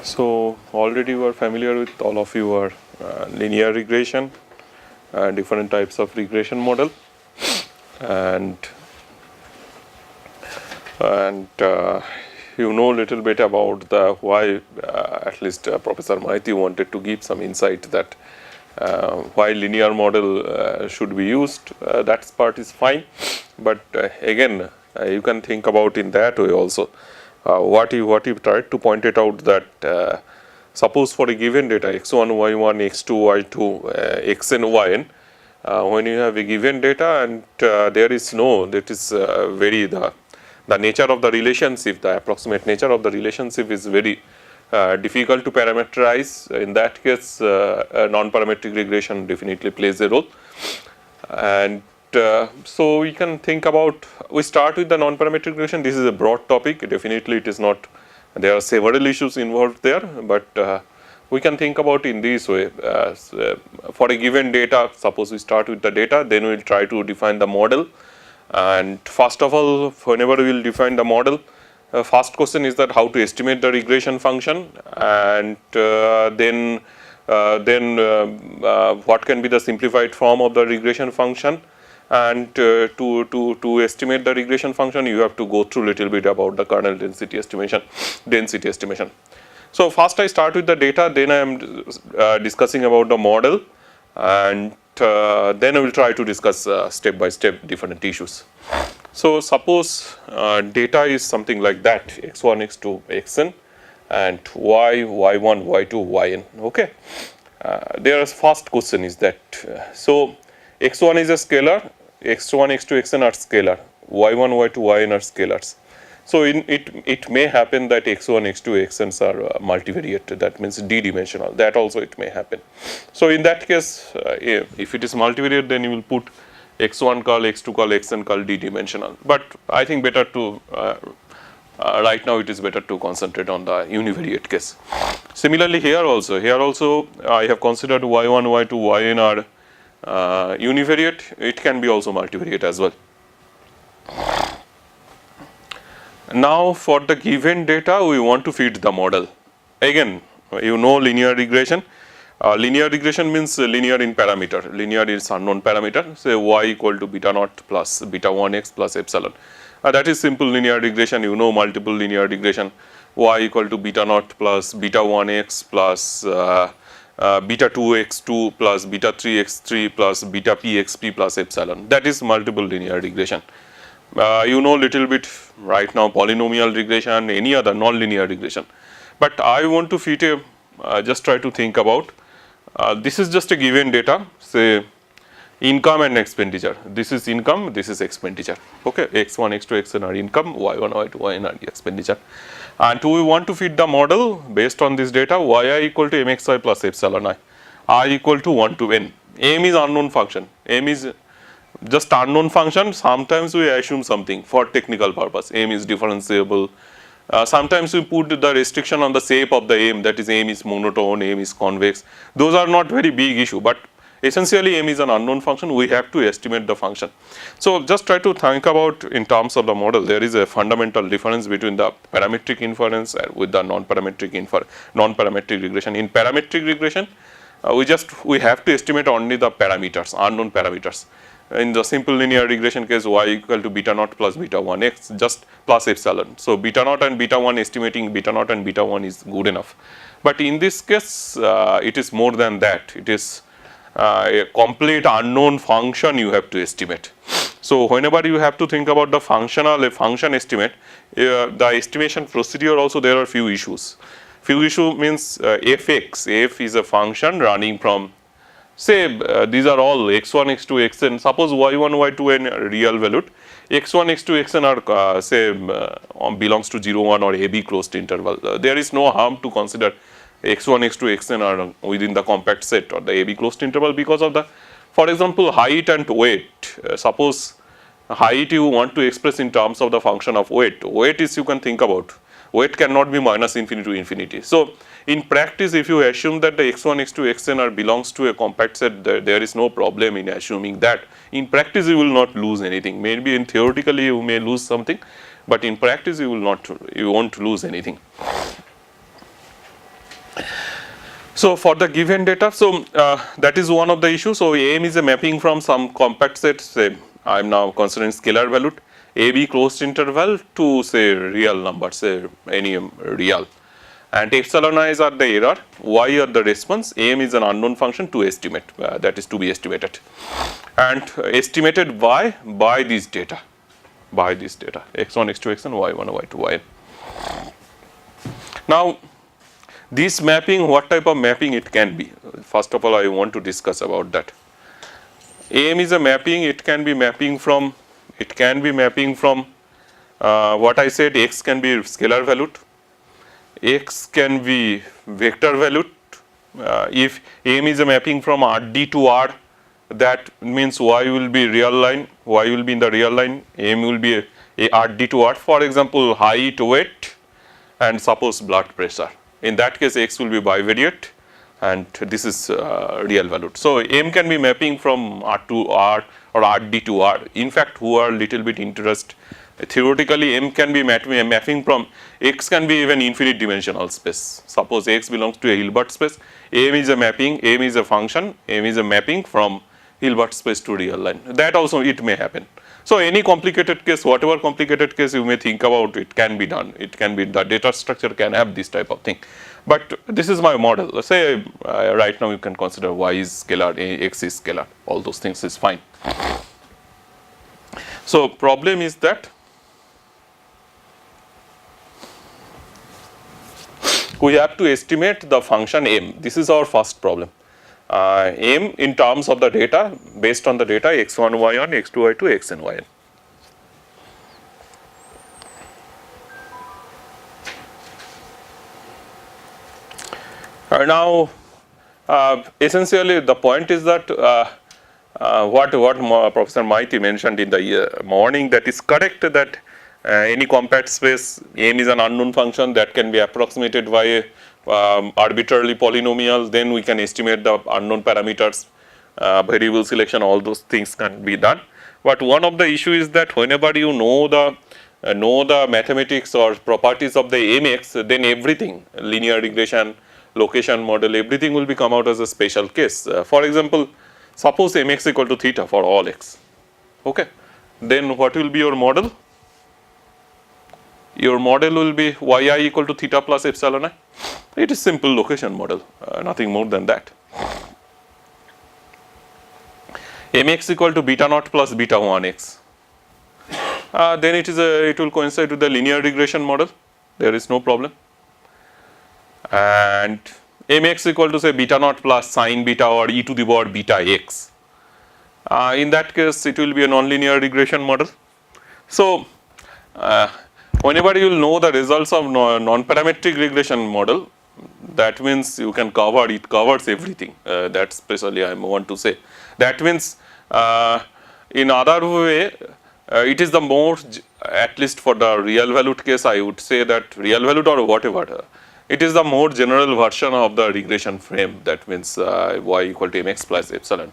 So already you are familiar with, all of you are linear regression, different types of regression model, and you know a little bit about the why. At least Professor Maiti wanted to give some insight that why linear model should be used. That part is fine, but again you can think about in that way also. What you tried to point it out that suppose for a given data x1, y1, x2, y2, xn, yn, when you have a given data and there is no, that is very the nature of the relationship, the approximate nature of the relationship is very difficult to parameterize. In that case, non-parametric regression definitely plays a role. And so we can think about, we start with the non-parametric regression. This is a broad topic. Definitely it is not, there are several issues involved there, but we can think about in this way. For a given data, suppose we start with the data, then we will try to define the model. And first of all, whenever we will define the model, first question is that how to estimate the regression function, and then what can be the simplified form of the regression function. And to estimate the regression function, you have to go through a little bit about the kernel density estimation. So first I start with the data, then I am discussing about the model, and then I will try to discuss step by step different issues. So suppose data is something like that, x1, x2, xn, and y, y1, y2, yn. Okay. Their first question is that so x1 is a scalar, x1, x2, xn are scalar, y1, y2, yn are scalars. So it may happen that x1, x2, xn's are multivariate, that means d-dimensional, that also it may happen. So in that case, if it is multivariate, then you will put x1 call, x2 call, xn call d-dimensional. But I think better to, right now it is better to concentrate on the univariate case. Similarly here also I have considered y1, y2, yn are univariate, it can be also multivariate as well. Now for the given data, we want to fit the model. Again, you know linear regression. Linear regression means linear in parameter. Linear is unknown parameter. Say y equal to beta naught plus beta 1x plus epsilon. That is simple linear regression. You know multiple linear regression. Y equal to beta naught plus beta 1x plus beta 2x2 plus beta 3x3 plus beta pxp plus epsilon. That is multiple linear regression. You know little bit right now polynomial regression, any other non-linear regression. But I want to fit a, just try to think about, this is just a given data, say income and expenditure. This is income, this is expenditure. Okay, x1, x2, xn are income, y1, y2, yn are the expenditure. And we want to fit the model based on this data, yi equal to mxi plus epsilon I equal to 1 to n. M is unknown function, m is just unknown function. Sometimes we assume something for technical purpose, m is differentiable. Sometimes we put the restriction on the shape of the m, that is m is monotone, m is convex. Those are not very big issue, but essentially m is an unknown function, we have to estimate the function. So just try to think about in terms of the model, there is a fundamental difference between the parametric inference with the non-parametric regression. In parametric regression, we have to estimate only the parameters, unknown parameters. In the simple linear regression case, y equal to beta naught plus beta 1x just plus epsilon. So beta naught and beta 1, estimating beta naught and beta 1 is good enough. But in this case, it is more than that. It is a complete unknown function you have to estimate. So whenever you have to think about the function estimate, the estimation procedure also there are few issues. Few issue means fx, f is a function running from, say these are all x1, x2, xn. Suppose y1, y2 n real valued, x1, x2, xn are say belongs to 0, 1 or AB closed interval. There is no harm to consider x1, x2, xn are within the compact set or the AB closed interval because of the, for example, height and weight. Suppose height you want to express in terms of the function of weight. Weight is, you can think about, weight cannot be minus infinity to infinity. So in practice, if you assume that the x1, x2, xn are belongs to a compact set, there is no problem in assuming that. In practice, you will not lose anything. Maybe in theoretically you may lose something, but in practice you won't lose anything. So for the given data, so that is one of the issues. So AM is a mapping from some compact set, say I am now considering scalar value, AB closed interval to say real number, say any real, and epsilon i's are the error, y are the response, AM is an unknown function to estimate, that is to be estimated, and estimated by this data, x1, x2, xn, y1, y2, yn. Now this mapping, what type of mapping it can be? First of all, I want to discuss about that. AM is a mapping, it can be mapping from what I said, x can be scalar valued, x can be vector valued. If AM is a mapping from RD to R, that means y will be real line, y will be in the real line, AM will be a RD to R. For example, height, weight, and suppose blood pressure. In that case, x will be bivariate, and this is real valued. So M can be mapping from R to R or RD to R. In fact, who are little bit interested, theoretically M can be mapping from, x can be even infinite dimensional space. Suppose x belongs to a Hilbert space, M is a mapping, M is a function, M is a mapping from Hilbert space to real line. That also it may happen. So any complicated case, whatever complicated case you may think about, it can be done. It can be, the data structure can have this type of thing. But this is my model. Let's say right now you can consider y is scalar, x is scalar, all those things is fine. So problem is that we have to estimate the function m. This is our first problem. M in terms of the data, based on the data x1, y1, x2, y2, xn, yn. Now, essentially the point is that what Professor Maiti mentioned in the morning, that is correct, that any compact space M is an unknown function that can be approximated by arbitrarily polynomial, then we can estimate the unknown parameters, variable selection, all those things can be done. But one of the issue is that whenever you know the mathematics or properties of the MX, then everything, linear regression, location model, everything will be come out as a special case. For example, suppose mx equal to theta for all x, okay, then what will be your model? Your model will be yi equal to theta plus epsilon I. It is simple location model, nothing more than that. Mx equal to beta naught plus beta 1x. Then it will coincide with the linear regression model. There is no problem. And mx equal to say beta naught plus sine beta or e to the power beta x. In that case, it will be a nonlinear regression model. So whenever you will know the results of non-parametric regression model, that means you can cover, it covers everything. That specially I want to say. That means in other way, it is the most, at least for the real valued case, I would say that real valued or whatever, it is the more general version of the regression frame. That means y equal to mx plus epsilon.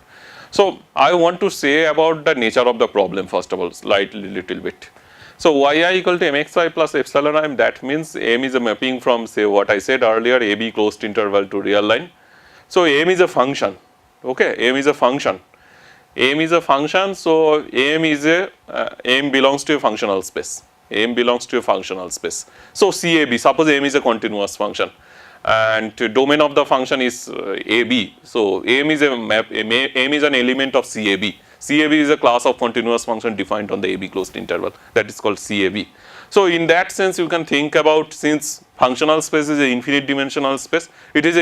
So I want to say about the nature of the problem first of all, slightly little bit. So yi equal to mxi plus epsilon I, that means m is a mapping from, say, what I said earlier, ab closed interval to real line. So m is a function, okay, m is a function. M is a function, so M belongs to a functional space. M belongs to a functional space. So CAB, suppose M is a continuous function, and domain of the function is AB. So M is M is an element of CAB. CAB is a class of continuous function defined on the AB closed interval. That is called CAB. So in that sense, you can think about, since functional space is an infinite dimensional space, it is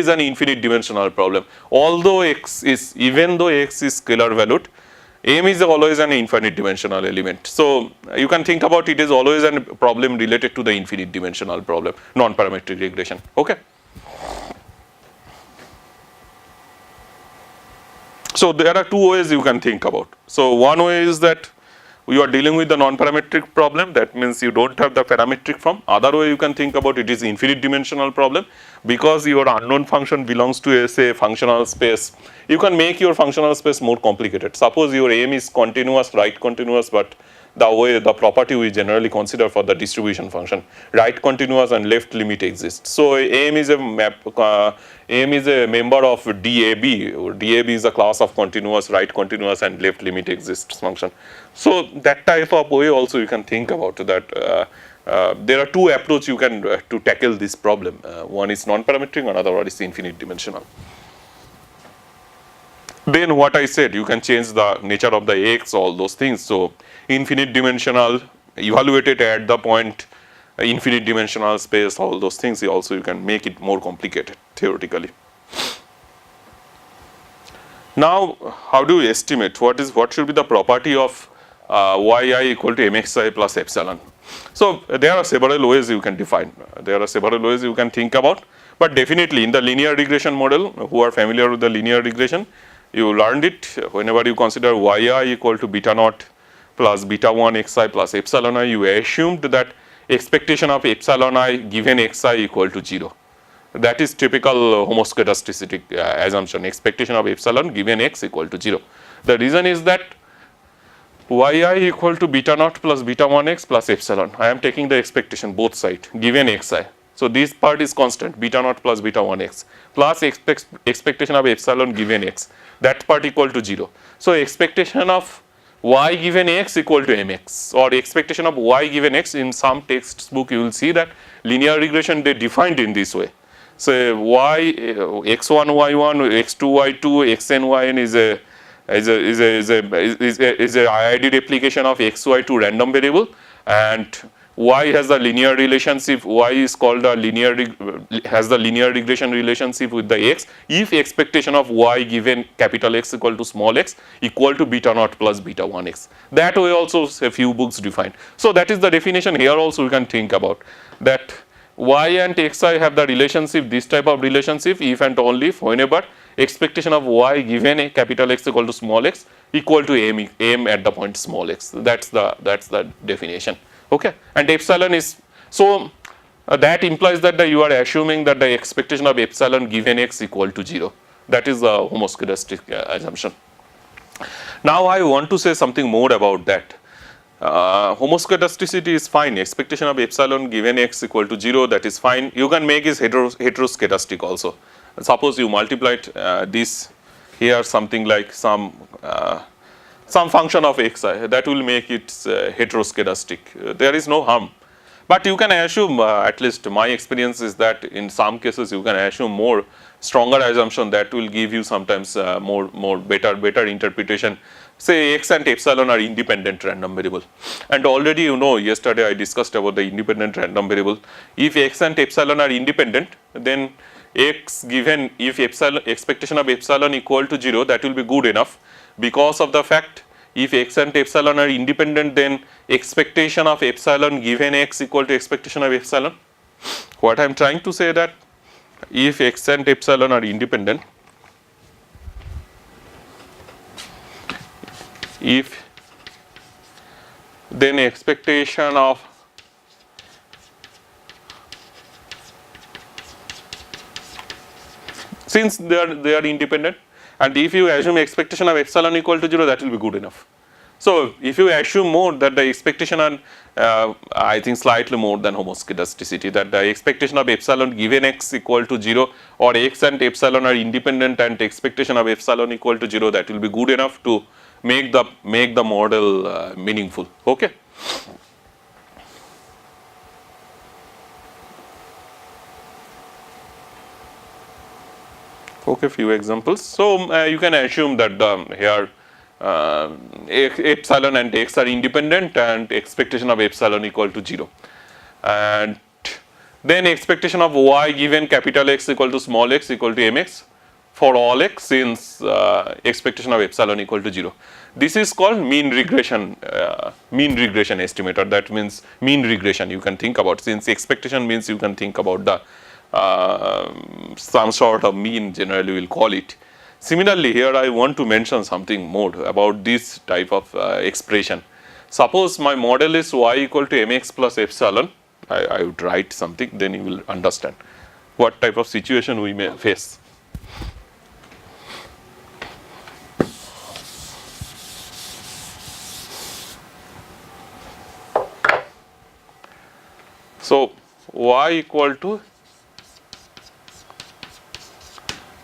an infinite dimensional problem. Although even though x is scalar valued, M is always an infinite dimensional element. So you can think about it is always a problem related to the infinite dimensional problem, non-parametric regression. Okay. So there are two ways you can think about. So one way is that you are dealing with the non-parametric problem, that means you don't have the parametric form. Other way you can think about it is infinite dimensional problem, because your unknown function belongs to a, say, functional space. You can make your functional space more complicated. Suppose your M is continuous, right continuous, but the property we generally consider for the distribution function. Right continuous and left limit exists. So AM is a member of DAB. DAB is a class of continuous, right continuous and left limit exists function. So that type of way also you can think about that. There are two approaches you can to tackle this problem. One is non-parametric, another one is infinite dimensional. Then what I said, you can change the nature of the x, all those things. So infinite dimensional, evaluated at the point, infinite dimensional space, all those things. Also you can make it more complicated theoretically. Now, how do we estimate what should be the property of yi equal to mxi plus epsilon? So there are several ways you can define. There are several ways you can think about. But definitely in the linear regression model, who are familiar with the linear regression, you learned it. Whenever you consider yi equal to beta naught plus beta 1 xi plus epsilon I, you assumed that expectation of epsilon I given xi equal to 0. That is typical homoscedasticity assumption, expectation of epsilon given x equal to 0. The reason is that yi equal to beta naught plus beta 1x plus epsilon. I am taking the expectation both sides given xi. So this part is constant, beta naught plus beta 1x plus expectation of epsilon given x. That part equal to 0. So expectation of y given x equal to mx, or expectation of y given x, in some textbook you will see that linear regression they defined in this way. So y x1 y1 x2 y2 xn yn is a IID replication of xy to random variable, and y has the linear relationship, y is called a has the linear regression relationship with the x if expectation of y given capital X equal to small x equal to beta naught plus beta 1x. That way also a few books defined. So that is the definition. Here also we can think about that y and xi have the relationship, this type of relationship, if and only if whenever expectation of y given a capital X equal to small x equal to m at the point small x. That's the definition. Okay, and epsilon is so that implies that you are assuming that the expectation of epsilon given x equal to 0. That is the homoscedastic assumption. Now I want to say something more about that. Homoscedasticity is fine. Expectation of epsilon given x equal to 0, that is fine. You can make it heteroscedastic also. Suppose you multiplied this here something like some function of xi, that will make it heteroscedastic. There is no harm. But you can assume, at least my experience is that in some cases you can assume more stronger assumption that will give you sometimes more better interpretation. Say x and epsilon are independent random variable, and already you know yesterday I discussed about the independent random variable. If x and epsilon are independent, then x given if expectation of epsilon equal to 0, that will be good enough, because of the fact if x and epsilon are independent, then expectation of epsilon given x equal to expectation of epsilon. What I am trying to say that if x and epsilon are independent, if then expectation of since they are independent, and if you assume expectation of epsilon equal to 0, that will be good enough. So if you assume more that the expectation are I think slightly more than homoscedasticity, that the expectation of epsilon given x equal to 0, or x and epsilon are independent and expectation of epsilon equal to 0, that will be good enough to make the model meaningful. Okay. Okay, few examples. So you can assume that here epsilon and x are independent and expectation of epsilon equal to 0, and then expectation of y given capital X equal to small x equal to mx for all x since expectation of epsilon equal to 0. This is called mean regression estimator. That means mean regression you can think about, since expectation means you can think about the some sort of mean, generally we will call it. Similarly, here I want to mention something more about this type of expression. Suppose my model is y equal to mx plus epsilon. I would write something, then you will understand what type of situation we may face. So y equal to,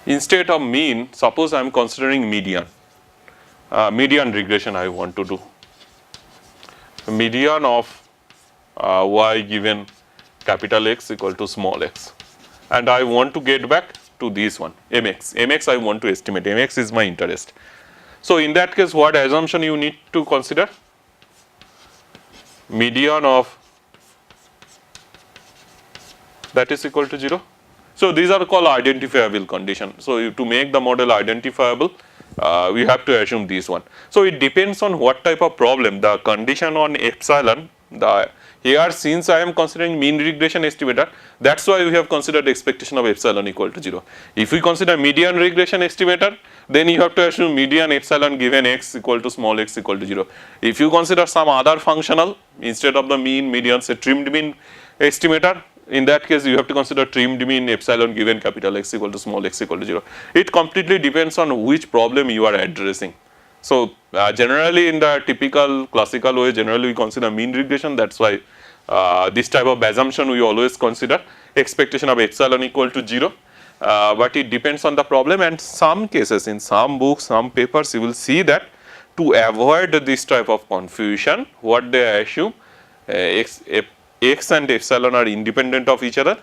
instead of mean, suppose I am considering median, median regression I want to do, median of y given capital X equal to small x, and I want to get back to this one mx I want to estimate, mx is my interest. So in that case, what assumption you need to consider? Median of that is equal to 0. So these are called identifiable condition. So to make the model identifiable, we have to assume this one. So it depends on what type of problem. The condition on epsilon, here since I am considering mean regression estimator, that's why we have considered expectation of epsilon equal to 0. If we consider median regression estimator, then you have to assume median epsilon given x equal to small x equal to 0. If you consider some other functional instead of the mean, median, say trimmed mean estimator, in that case you have to consider trimmed mean epsilon given capital X equal to small x equal to 0. It completely depends on which problem you are addressing. So generally in the typical classical way, generally we consider mean regression. That's why this type of assumption we always consider expectation of epsilon equal to 0. But it depends on the problem, and some cases in some books, some papers, you will see that to avoid this type of confusion, what they assume, x and epsilon are independent of each other,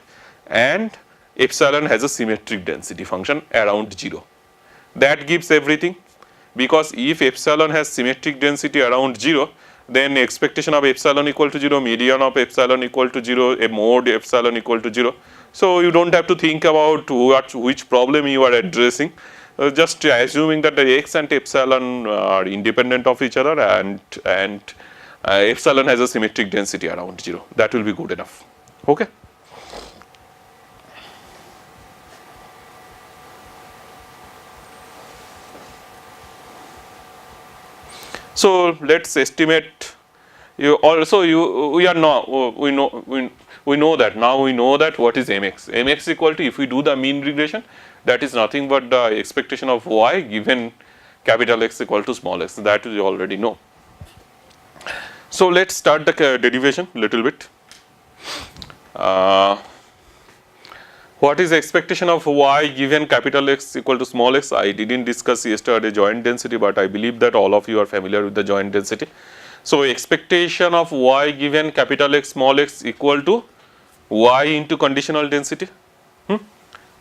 and epsilon has a symmetric density function around 0. That gives everything, because if epsilon has symmetric density around 0, then expectation of epsilon equal to 0, median of epsilon equal to 0, a mode epsilon equal to 0. So you don't have to think about which problem you are addressing, just assuming that the x and epsilon are independent of each other, and epsilon has a symmetric density around 0. That will be good enough. Okay. So let's estimate. We know that now we know that what is mx. Mx equal to, if we do the mean regression, that is nothing but the expectation of y given capital X equal to small x. That we already know. So let's start the derivation little bit. What is expectation of y given capital X equal to small x? I didn't discuss yesterday joint density, but I believe that all of you are familiar with the joint density. So expectation of y given capital X small x equal to y into conditional density.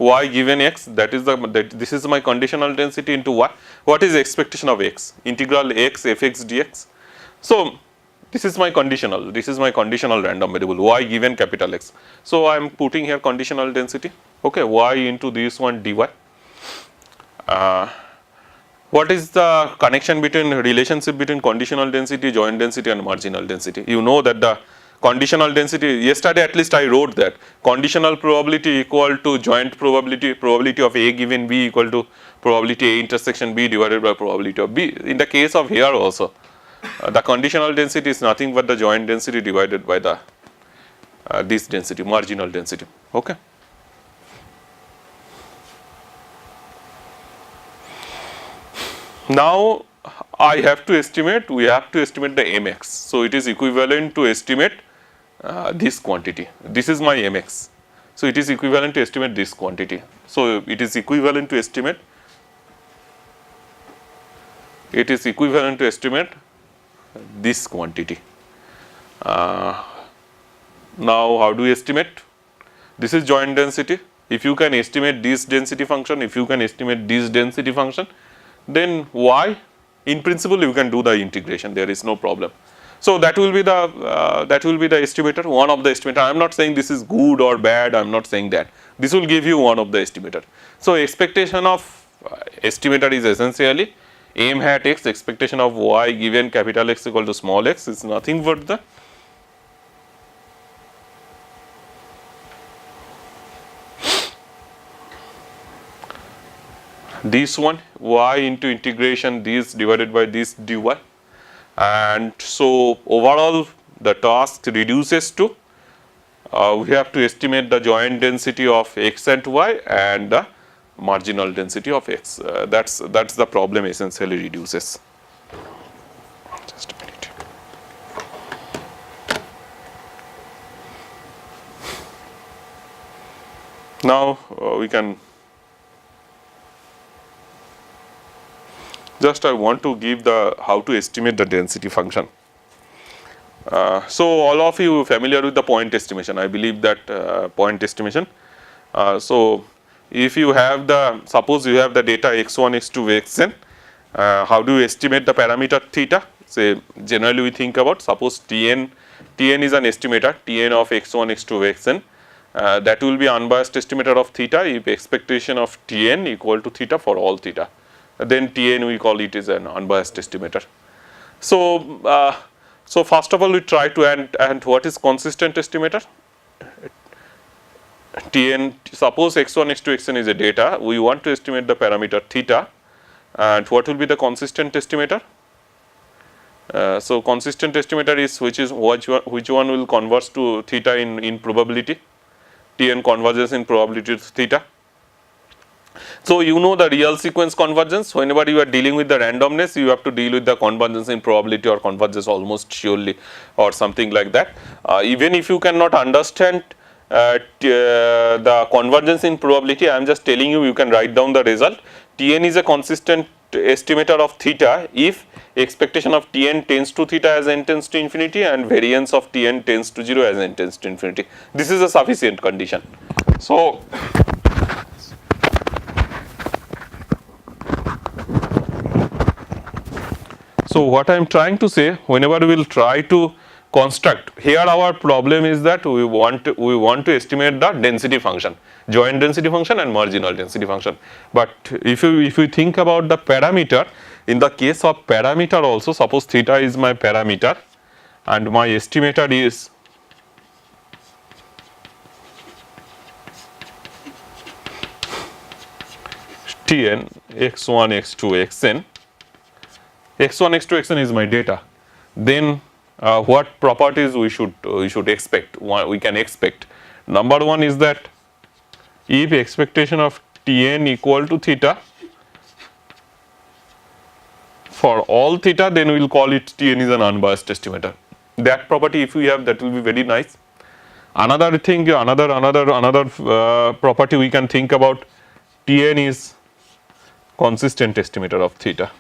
Y given x, this is my conditional density into y. What is expectation of x? Integral x fx dx. So this is my conditional random variable y given capital X. So I am putting here conditional density, okay, y into this one dy. What is the relationship between conditional density, joint density and marginal density? You know that the conditional density, yesterday at least I wrote that conditional probability equal to joint probability of A given B equal to probability A intersection B divided by probability of B. In the case of here also, the conditional density is nothing but the joint density divided by the this density, marginal density. Okay. Now we have to estimate the mx. So it is equivalent to estimate this quantity. This is my mx. So it is equivalent to estimate this quantity. So it is equivalent to estimate. This quantity. Now how do we estimate? This is joint density. If you can estimate this density function, then y, in principle you can do the integration, there is no problem. So that will be the estimator, one of the estimator. I am not saying this is good or bad, I am not saying that. This will give you one of the estimator. So expectation of estimator is essentially m hat x, expectation of y given capital X equal to small x is nothing but the this one, y into integration this divided by this dy, and so overall the task reduces to we have to estimate the joint density of x and y and the marginal density of x. That's the problem essentially reduces. Just a minute. Now we can just I want to give the how to estimate the density function. So all of you familiar with the point estimation, I believe that point estimation. So if you have the, suppose you have the data x1, x2, xn, how do you estimate the parameter theta? Say generally we think about, suppose Tn is an estimator, Tn of x1, x2, xn, that will be unbiased estimator of theta if expectation of Tn equal to theta for all theta, then Tn we call it is an unbiased estimator. So so first of all we try to, and what is consistent estimator? Tn, suppose x1, x2, xn is a data, we want to estimate the parameter theta, and what will be the consistent estimator? So consistent estimator is which one will converge to theta in probability, Tn converges in probability to theta. So you know the real sequence convergence, whenever you are dealing with the randomness, you have to deal with the convergence in probability or converges almost surely or something like that. Even if you cannot understand the convergence in probability, I am just telling you, you can write down the result. Tn is a consistent estimator of theta if expectation of Tn tends to theta as n tends to infinity and variance of Tn tends to 0 as n tends to infinity. This is a sufficient condition. So what I am trying to say, whenever we will try to construct, here our problem is that we want to estimate the density function, joint density function and marginal density function. But if you think about the parameter, in the case of parameter also, suppose theta is my parameter and my estimator is Tn x1, x2, xn. x1, x2, xn is my data. Then what properties we should expect? We can expect. Number one is that if expectation of Tn equal to theta for all theta, then we will call it Tn is an unbiased estimator. That property if we have, that will be very nice. Another thing, another property we can think about, Tn is consistent estimator of theta.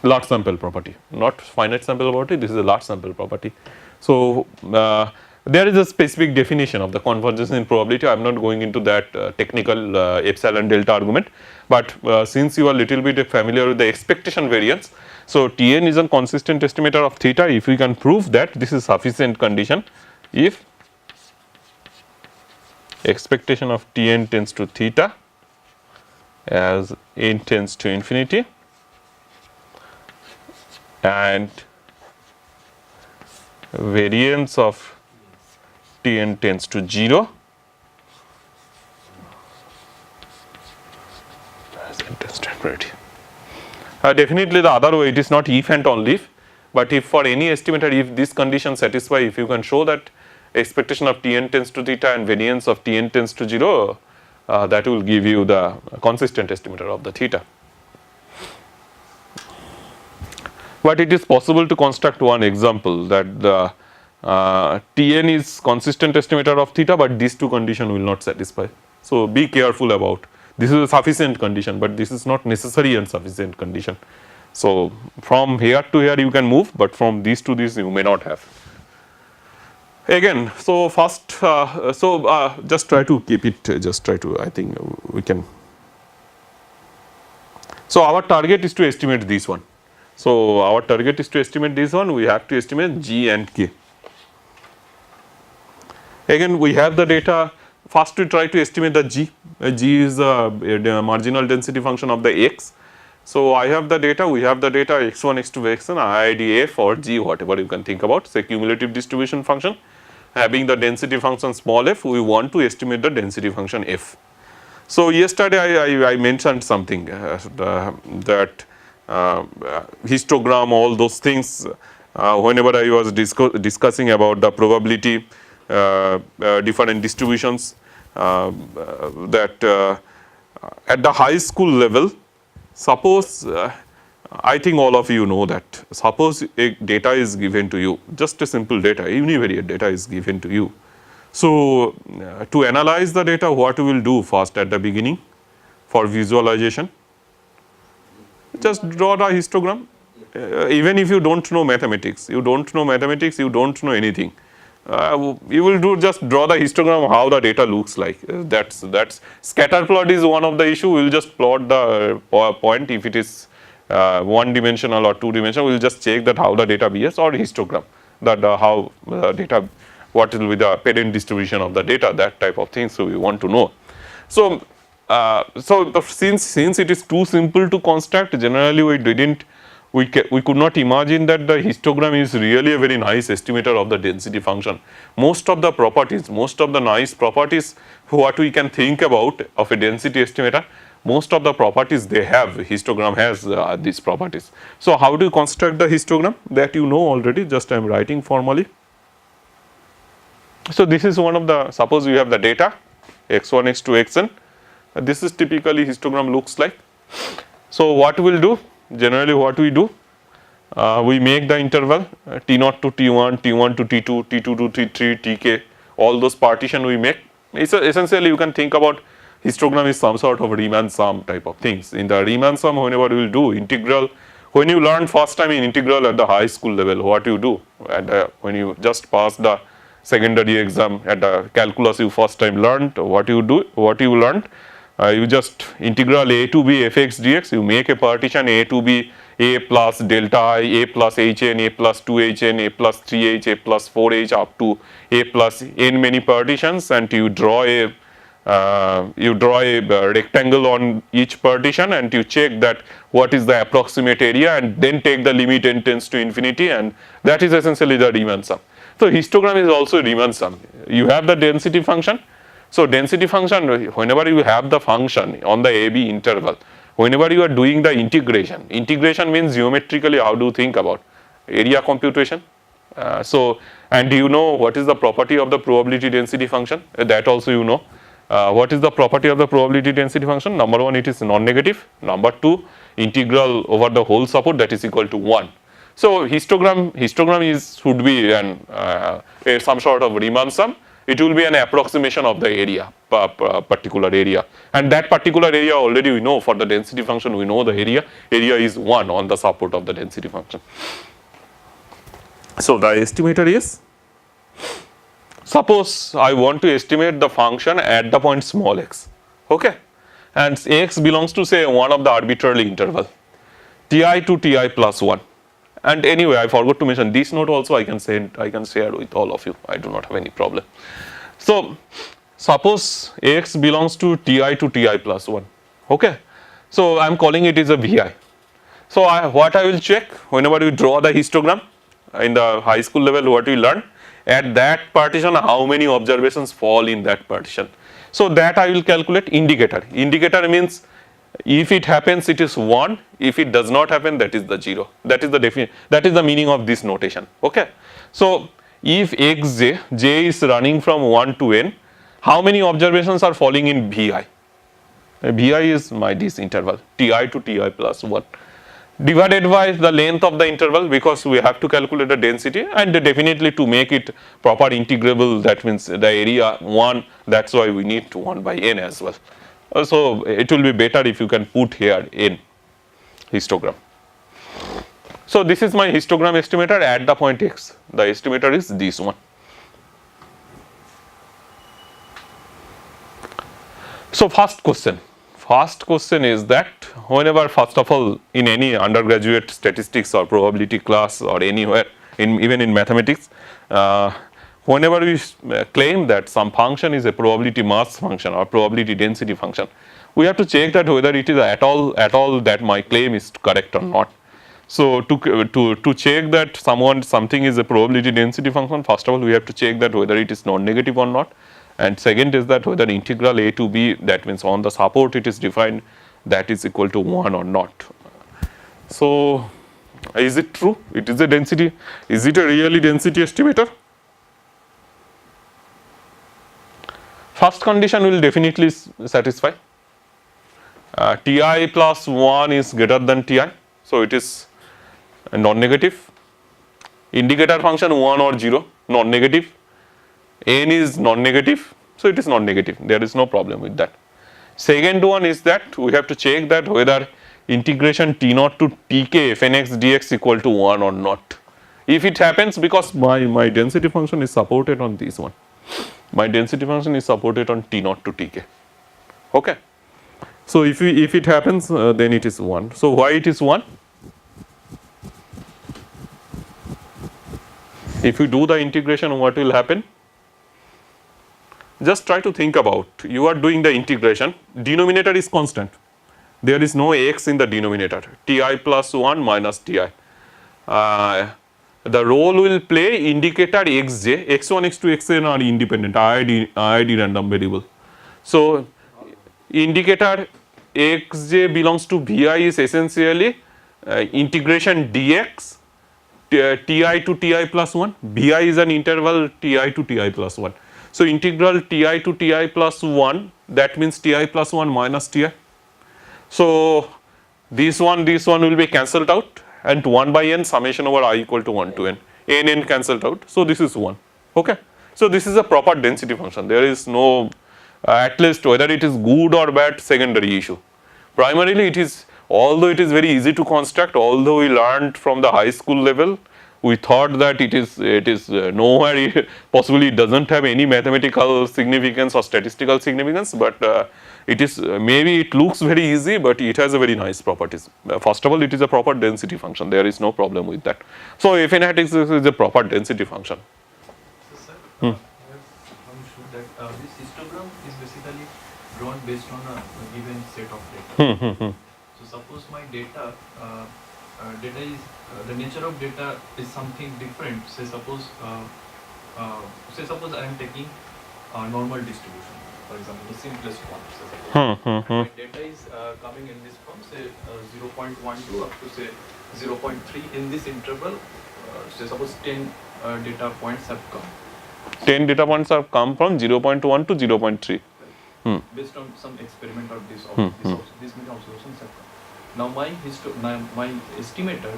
Large sample property, not finite sample property, this is a large sample property. So there is a specific definition of the convergence in probability. I am not going into that technical epsilon delta argument, but since you are little bit familiar with the expectation variance, so Tn is a consistent estimator of theta. If we can prove that, this is sufficient condition. If expectation of Tn tends to theta as n tends to infinity and variance of Tn tends to 0 as n tends to infinity. Definitely the other way, it is not if and only if, but if for any estimator, if this condition satisfy, if you can show that expectation of Tn tends to theta and variance of Tn tends to 0, that will give you the consistent estimator of the theta. But it is possible to construct one example that the Tn is consistent estimator of theta, but these two conditions will not satisfy. So be careful about, this is a sufficient condition, but this is not necessary and sufficient condition. So from here to here you can move, but from these to this you may not have. Again, so first, just try to keep it, just try to, I think we can. So our target is to estimate this one. So our target is to estimate this one, we have to estimate G and K. Again, we have the data, first we try to estimate the G. G is the marginal density function of the X. So I have the data, we have the data x1, x2, xn, IID F or G, whatever you can think about, say cumulative distribution function. Having the density function small f, we want to estimate the density function F. So yesterday I mentioned something that histogram, all those things, whenever I was discussing about the probability, different distributions, that at the high school level, suppose, I think all of you know that, suppose a data is given to you, just a simple data, univariate data is given to you. So, to analyze the data, what we will do first at the beginning for visualization, just draw the histogram. Even if you do not know mathematics, you do not know anything. You will just draw the histogram of how the data looks like. That's scatter plot is one of the issue. We will just plot the point if it is one dimensional or two dimensional. We will just check that how the data behaves, or histogram that how the data, what will be the parent distribution of the data, that type of thing. So we want to know. So since it is too simple to construct, generally we could not imagine that the histogram is really a very nice estimator of the density function. Most of the properties, most of the nice properties what we can think about of a density estimator, most of the properties they have, histogram has these properties. So how do you construct the histogram? That you know already, just I am writing formally. So this is one of the, suppose you have the data x1, x2, xn. This is typically histogram looks like. So what we will do? Generally what we do, we make the interval T0 to T1, T1 to T2, T2 to T3, Tk, all those partition we make. It's essentially you can think about histogram is some sort of Riemann sum type of things. In the Riemann sum, whenever you will do integral, when you learn first time in integral at the high school level, what you do, and when you just pass the secondary exam at the calculus you first time learned, what you do, what you learned, you just integral a to b fx dx, you make a partition a to b a plus delta I, a plus hn, a plus 2hn, a plus 3h, a plus 4h up to a plus n many partitions, and you draw a rectangle on each partition, and you check that what is the approximate area, and then take the limit n tends to infinity, and that is essentially the Riemann sum. So histogram is also Riemann sum. You have the density function. So density function, whenever you have the function on the AB interval, whenever you are doing the integration means geometrically how do you think about area computation. And you know what is the property of the probability density function, that also you know. What is the property of the probability density function? Number one, it is non-negative. Number two, integral over the whole support, that is equal to 1. So histogram should be some sort of Riemann sum. It will be an approximation of the area, particular area, and that particular area already we know for the density function, we know the area is 1 on the support of the density function. So the estimator is, suppose I want to estimate the function at the point small x, okay, and x belongs to say one of the arbitrary interval ti to ti plus 1. And anyway, I forgot to mention this note also I can share with all of you. I do not have any problem. So suppose x belongs to ti plus 1. Okay. So I am calling it is a vi. So what I will check whenever you draw the histogram in the high school level, what we learn at that partition, how many observations fall in that partition. So that I will calculate indicator. Indicator means if it happens it is 1, if it does not happen that is the 0. That is the definition, that is the meaning of this notation. Okay. So if xj, j is running from 1 to n, how many observations are falling in vi? Vi is this interval ti to ti plus 1 divided by the length of the interval, because we have to calculate the density, and definitely to make it proper integrable, that means the area 1, that's why we need to 1 by n as well. So it will be better if you can put here n histogram. So this is my histogram estimator at the point x. The estimator is this one. So first question is that whenever, first of all, in any undergraduate statistics or probability class or anywhere, even in mathematics, whenever we claim that some function is a probability mass function or probability density function, we have to check that whether it is at all that my claim is correct or not. So to check that something is a probability density function, first of all we have to check that whether it is non-negative or not, and second is that whether integral a to b, that means on the support it is defined, that is equal to 1 or not. So is it true? It is a density. Is it a really density estimator? First condition will definitely satisfy. Ti plus 1 is greater than ti, so it is non-negative. Indicator function 1 or 0, non-negative. n is non-negative, so it is non-negative, there is no problem with that. Second one is that we have to check that whether integration t naught to tk fnx dx equal to 1 or not. If it happens, because my density function is supported on this one, my density function is supported on t naught to tk, okay. So if it happens, then it is 1. So why it is 1? If you do the integration, what will happen? Just try to think about, you are doing the integration, denominator is constant, there is no x in the denominator, ti plus 1 minus ti. The role will play indicator xj, x1, x2, xn are independent, IID random variable. So indicator xj belongs to vi is essentially integration dx ti to ti plus 1, vi is an interval ti to ti plus 1. So integral ti to ti plus 1, that means ti plus 1 minus ti. So this one will be cancelled out, and 1 by n summation over I equal to 1 to n cancelled out. So this is 1, okay. So this is a proper density function, there is no at least whether it is good or bad secondary issue. Primarily it is, although it is very easy to construct, although we learned from the high school level, we thought that it is nowhere, possibly it does not have any mathematical significance or statistical significance, but it is maybe it looks very easy, but it has a very nice properties. First of all, it is a proper density function, there is no problem with that. So fnx is a proper density function. So sir, I'm sure that this histogram is basically drawn based on a given set of data. So suppose my data is the nature of data is something different. Say suppose I am taking normal distribution, for example, the simplest one. My data is coming in this form, say 0.12 up to say 0.3 in this interval. Say suppose 10 data points have come. 10 data points have come from 0.1 to 0.3. Based on some experiment or this many observations have come. Now my estimator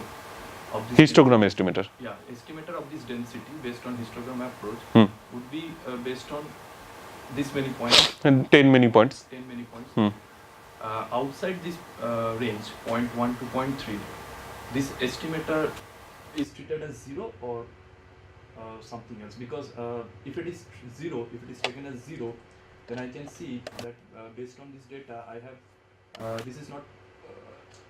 of this histogram estimator. Yeah, estimator of this density based on histogram approach would be based on this many points. And 10 many points. 10 many points. Outside this range, 0.1 to 0.3, this estimator is treated as 0 or something else. Because if it is 0, if it is taken as 0, then I can see that based on this data, I have this is not.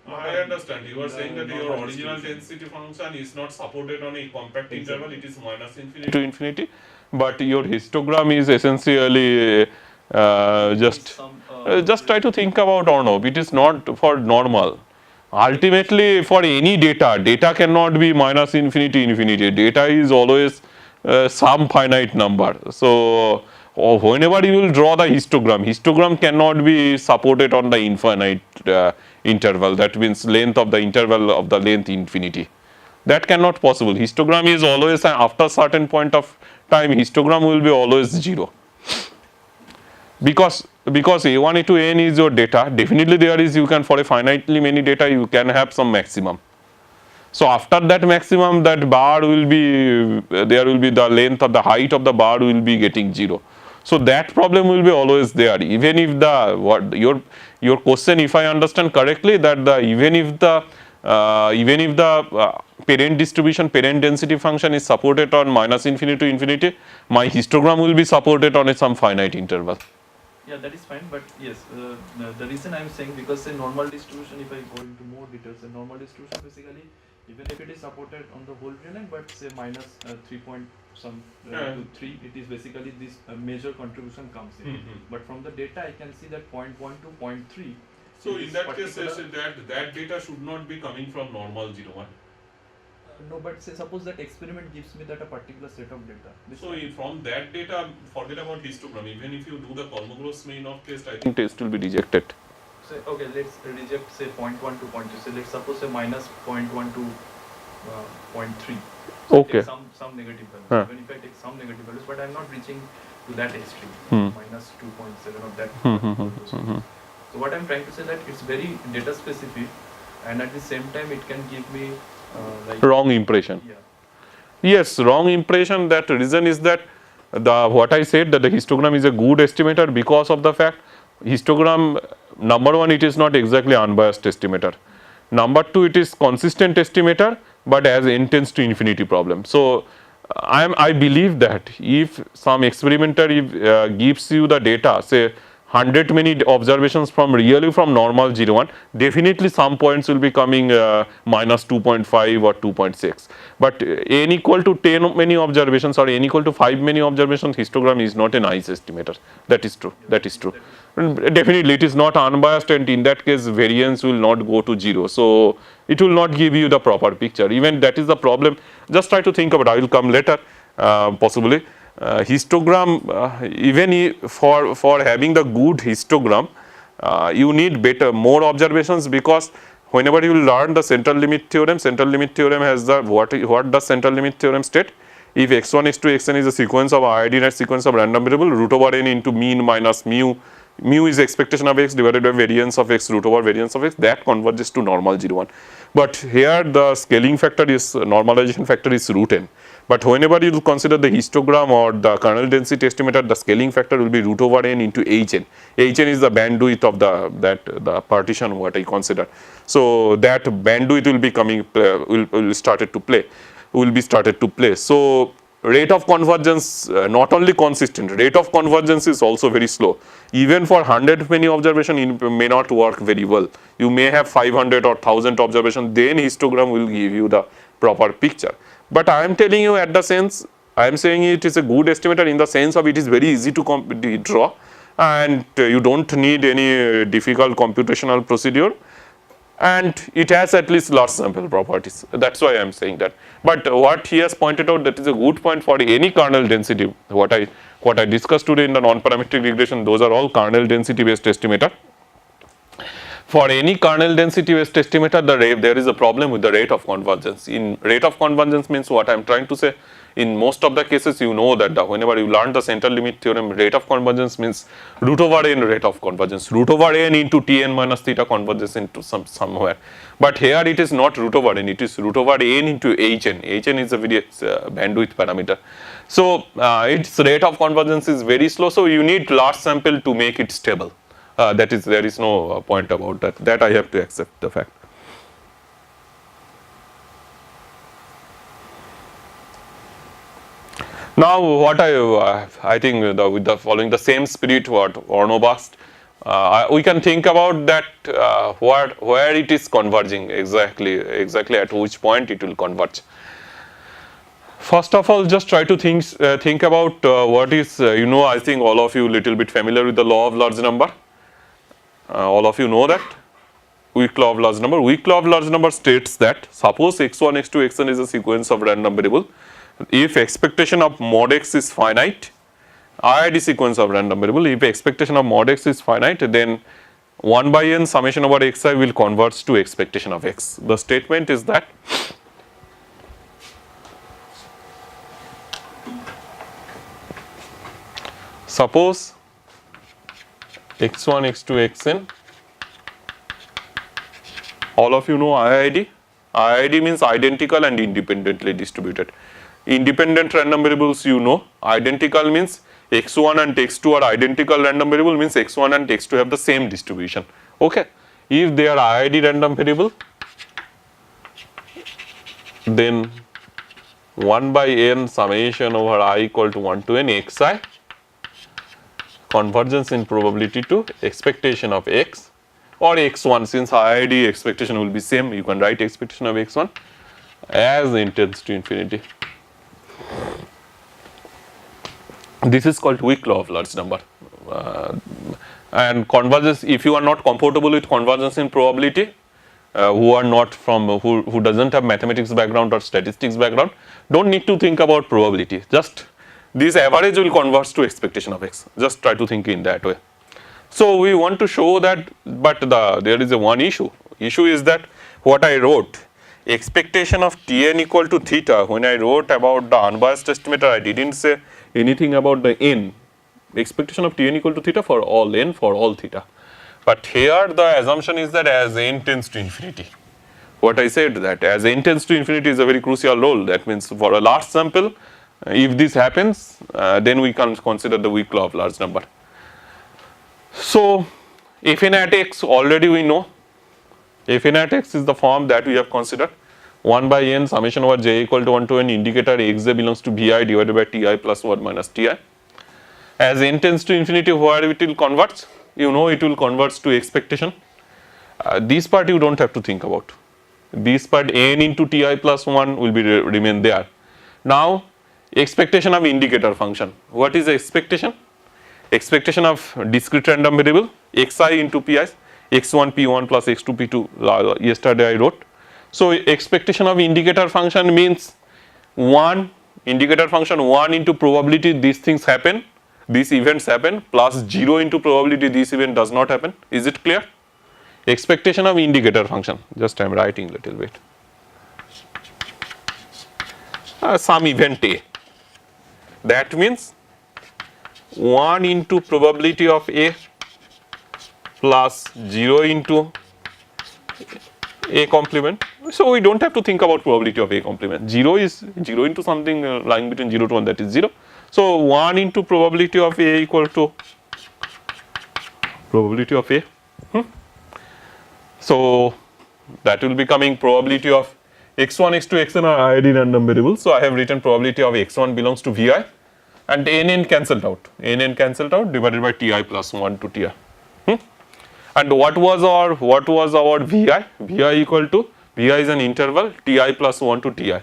I understand. You are saying that your original density function is not supported on a compact interval, it is minus infinity to infinity, but your histogram is essentially just try to think about Arnav, it is not for normal. Ultimately, for any data cannot be minus infinity, data is always some finite number. So whenever you will draw the histogram cannot be supported on the infinite interval, that means length of the interval of the length infinity. That cannot possible. Histogram is always, after certain point of time, histogram will be always 0. Because a1 to n is your data, definitely there is, you can, for a finitely many data, you can have some maximum. So after that maximum, that bar will be, there will be the length of the height of the bar will be getting 0. So that problem will be always there, even if the your question, if I understand correctly, that even if the parent distribution, parent density function is supported on minus infinity to infinity, my histogram will be supported on some finite interval. Yeah, that is fine, but yes, the reason I am saying, because say normal distribution, if I go into more details, the normal distribution basically, even if it is supported on the whole real line, but say minus 3 point some to 3, it is basically this major contribution comes in. But from the data, I can see that 0.1 to 0.3. So in that case, that data should not be coming from normal 0, 1. No, but say suppose that experiment gives me that a particular set of data. So from that data, forget about histogram. Even if you do the Kolmogorov-Smirnov test, I think test will be rejected. So okay, let's reject say 0.1 to 0.2. So let's suppose say minus 0.1 to 0.3. So okay. Some negative values. Even if I take some negative values, but I am not reaching to that extreme. Minus 2.7 of that. So what I am trying to say that it's very data specific, and at the same time it can give me like wrong impression. Yeah. Yes, wrong impression. That reason is that what I said, that the histogram is a good estimator because of the fact histogram, number one, it is not exactly unbiased estimator. Number two, it is consistent estimator, but has n tends to infinity problem. So I believe that if some experimenter gives you the data, say 100 many observations from really from normal 0 1, definitely some points will be coming minus 2.5 or 2.6. But n equal to 10 many observations or n equal to 5 many observations, histogram is not a nice estimator. That is true. That is true. Definitely it is not unbiased, and in that case variance will not go to 0. So it will not give you the proper picture. Even that is the problem. Just try to think about it. I will come later possibly. Histogram, even for having the good histogram, you need more observations, because whenever you learn the central limit theorem has the what does central limit theorem state? If x1 x2 xn is a sequence of iodinate sequence of random variable, root over n into mean minus mu. Mu is expectation of x divided by variance of x root over variance of x, that converges to normal 0 1. But here the scaling factor is, normalization factor is root n. But whenever you consider the histogram or the kernel density estimator, the scaling factor will be root over n into hn. Hn is the bandwidth of the partition what I consider. So that bandwidth will be coming will be started to play. So rate of convergence not only consistent, rate of convergence is also very slow. Even for 100 many observation, it may not work very well. You may have 500 or 1000 observation, then histogram will give you the proper picture. But I am telling you, at the sense, I am saying it is a good estimator in the sense of it is very easy to draw, and you don't need any difficult computational procedure, and it has at least large sample properties. That's why I am saying that. But what he has pointed out, that is a good point for any kernel density. What I discussed today in the non-parametric regression, those are all kernel density based estimator. For any kernel density based estimator, there is a problem with the rate of convergence. In rate of convergence means what I am trying to say, in most of the cases you know that whenever you learn the central limit theorem, rate of convergence means root over n rate of convergence. Root over n into Tn minus theta converges into somewhere. But here it is not root over n, it is root over n into Hn. Hn is a very bandwidth parameter. So its rate of convergence is very slow, so you need large sample to make it stable. There is no point about that. That I have to accept the fact. Now, what I think with the following the same spirit what Orno asked, we can think about that where it is converging exactly at which point it will converge. First of all, just try to think about what is I think all of you little bit familiar with the law of large number. All of you know that weak law of large number. Weak law of large number states that suppose x1, x2, xn is a sequence of random variable. If expectation of mod x is finite, IID sequence of random variable, if expectation of mod x is finite, then 1 by n summation over xi will converge to expectation of x. The statement is that suppose x1, x2, xn, all of you know IID. IID means identical and independently distributed. Independent random variables you know, identical means x1 and x2 are identical random variable, means x1 and x2 have the same distribution. Okay. If they are IID random variable, then 1 by n summation over I equal to 1 to n xi convergence in probability to expectation of x or x1, since IID expectation will be same, you can write expectation of x1 as n tends to infinity. This is called weak law of large number. And convergence, if you are not comfortable with convergence in probability, who doesn't have mathematics background or statistics background, don't need to think about probability. Just this average will converge to expectation of x. Just try to think in that way. So we want to show that, but there is a one issue. Issue is that what I wrote, expectation of Tn equal to theta, when I wrote about the unbiased estimator, I didn't say anything about the n. Expectation of Tn equal to theta for all n, for all theta. But here the assumption is that as n tends to infinity. What I said, that as n tends to infinity is a very crucial role. That means for a large sample, If this happens, then we can consider the weak law of large number. So Fn at x already we know. Fn at x is the form that we have considered. 1 by n summation over j equal to 1 to n indicator xj belongs to vi divided by ti plus 1 minus ti. As n tends to infinity, where it will converge? You know it will converge to expectation. This part you don't have to think about. This part n into ti plus 1 will be remain there. Now expectation of indicator function. What is the expectation? Expectation of discrete random variable xi into pi, x1 p1 plus x2 p2, yesterday I wrote. So expectation of indicator function means 1, indicator function 1 into probability these things happen, these events happen, plus 0 into probability this event does not happen. Is it clear? Expectation of indicator function, just I am writing little bit. Some event A, that means 1 into probability of A plus 0 into A complement. So we don't have to think about probability of A complement. 0 is 0 into something lying between 0 to 1, that is 0. So 1 into probability of A equal to probability of A. So that will be coming probability of x1, x2, xn are ID random variables. So I have written probability of x1 belongs to vi and nn cancelled out. Nn cancelled out divided by ti plus 1 to ti. And what was our vi? Vi equal to, vi is an interval ti plus 1 to ti.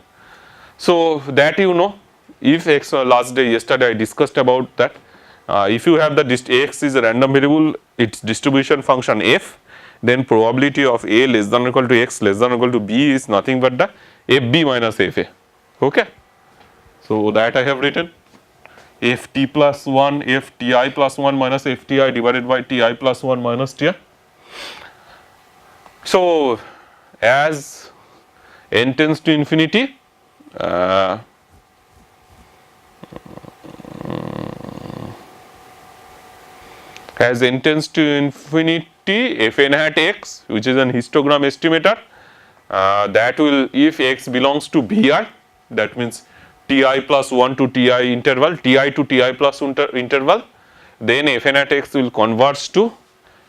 So that you know, if x last day yesterday I discussed about that. If you have the x is a random variable, its distribution function f, then probability of a less than or equal to x less than or equal to b is nothing but the fb minus fa. Okay. So that I have written ft plus 1 fti plus 1 minus fti divided by ti plus 1 minus ti. So as n tends to infinity, as n tends to infinity, fn hat x, which is an histogram estimator, that will, if x belongs to vi, that means ti plus 1 to ti interval, ti to ti plus interval, then fn at x will converge to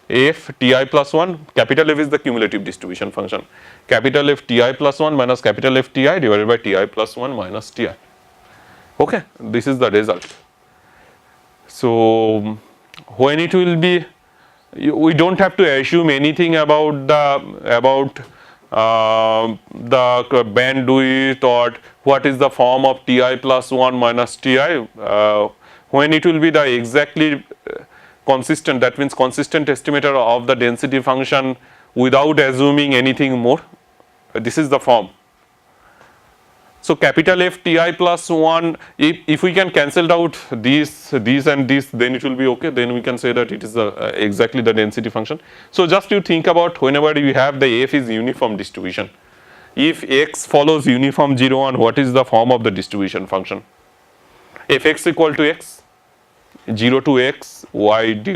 f ti plus 1, capital F is the cumulative distribution function, capital F ti plus 1 minus capital F ti divided by ti plus 1 minus ti. Okay, this is the result. So when it will be, we don't have to assume anything about the bandwidth or what is the form of ti plus 1 minus ti. When it will be the exactly consistent, that means consistent estimator of the density function without assuming anything more. This is the form. So capital F ti plus 1, if we can cancel out these and this, then it will be okay, then we can say that it is exactly the density function. So just you think about whenever you have the f is uniform distribution, if x follows uniform 0 1, what is the form of the distribution function? Fx equal to x, 0 to x y dy,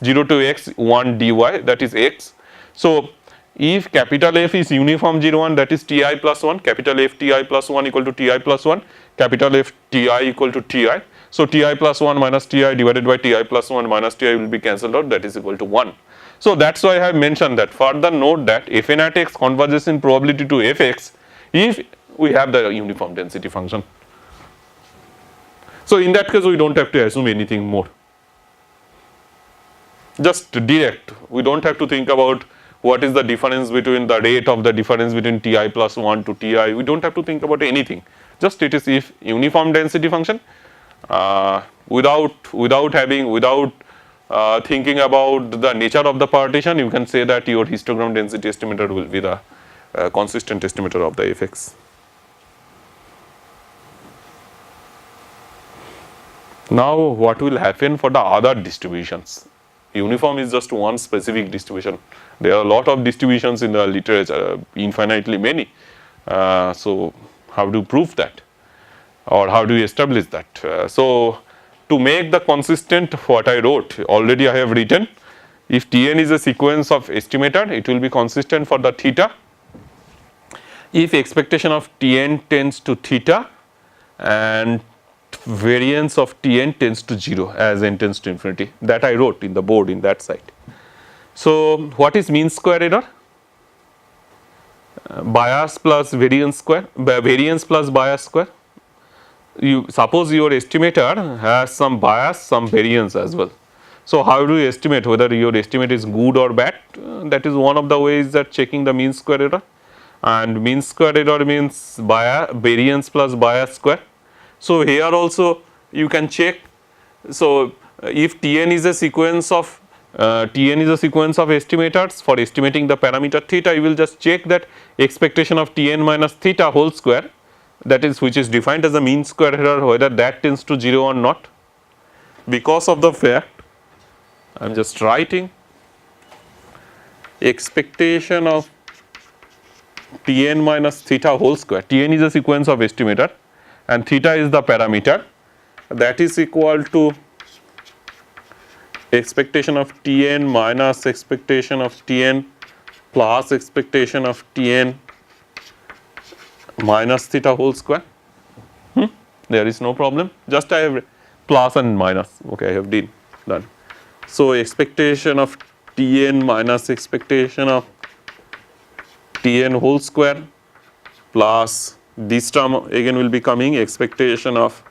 0 to x 1 dy, that is x. So if capital F is uniform 0 1, that is ti plus 1, capital F ti plus 1 equal to ti plus 1, capital F ti equal to ti. So ti plus 1 minus ti divided by ti plus 1 minus ti will be cancelled out, that is equal to 1. So that's why I have mentioned that. Further note that fn at x converges in probability to fx if we have the uniform density function. So in that case we don't have to assume anything more. Just direct, we don't have to think about what is the difference between the rate of the difference between ti plus 1 to ti, we don't have to think about anything. Just it is if uniform density function, without thinking about the nature of the partition, you can say that your histogram density estimator will be the consistent estimator of the fx. Now what will happen for the other distributions? Uniform is just one specific distribution. There are a lot of distributions in the literature, infinitely many. So how do you prove that, or how do you establish that? So to make the consistent, what I wrote already, I have written, if Tn is a sequence of estimator, it will be consistent for the theta. If expectation of Tn tends to theta and variance of Tn tends to 0 as n tends to infinity. That I wrote in the board in that side. So, what is mean square error? Bias plus variance square, variance plus bias square. You suppose your estimator has some bias, some variance as well. So, how do you estimate whether your estimate is good or bad? That is one of the ways that checking the mean square error, and mean square error means variance plus bias square. So, here also you can check. So, if Tn is a sequence of estimators for estimating the parameter theta, you will just check that expectation of Tn minus theta whole square, that is which is defined as a mean square error, whether that tends to 0 or not. Because of the fact, I am just writing expectation of Tn minus theta whole square. Tn is a sequence of estimator and theta is the parameter, that is equal to expectation of Tn minus expectation of Tn plus expectation of Tn minus theta whole square. There is no problem, just I have plus and minus. Okay, I have done. So, expectation of Tn minus expectation of Tn whole square plus this term again will be coming expectation of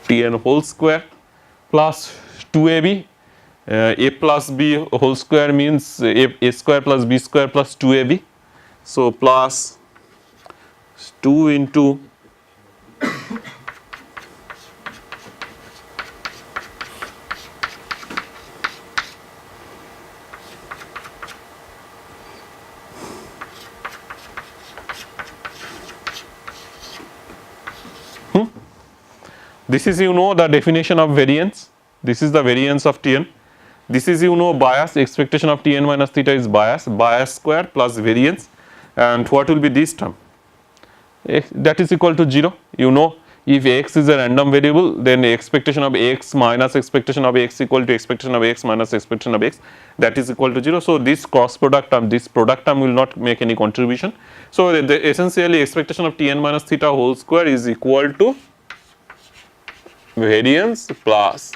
Tn whole square plus 2ab, a plus b whole square means a square plus b square plus 2ab. So, plus 2 into this is the definition of variance. This is the variance of Tn. This is bias, expectation of Tn minus theta is bias square plus variance, and what will be this term? That is equal to 0. If x is a random variable, then expectation of x minus expectation of x equal to expectation of x minus expectation of x, that is equal to 0. So, this cross product term, this product term will not make any contribution. So, essentially expectation of Tn minus theta whole square is equal to variance plus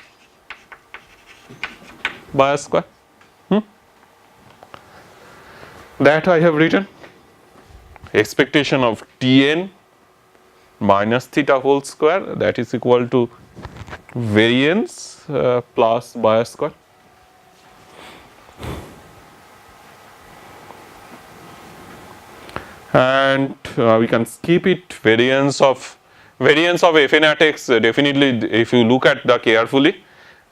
bias square. That I have written. Expectation of Tn minus theta whole square, that is equal to variance plus bias square. And we can skip it. Variance of Fn at x, definitely if you look at the carefully,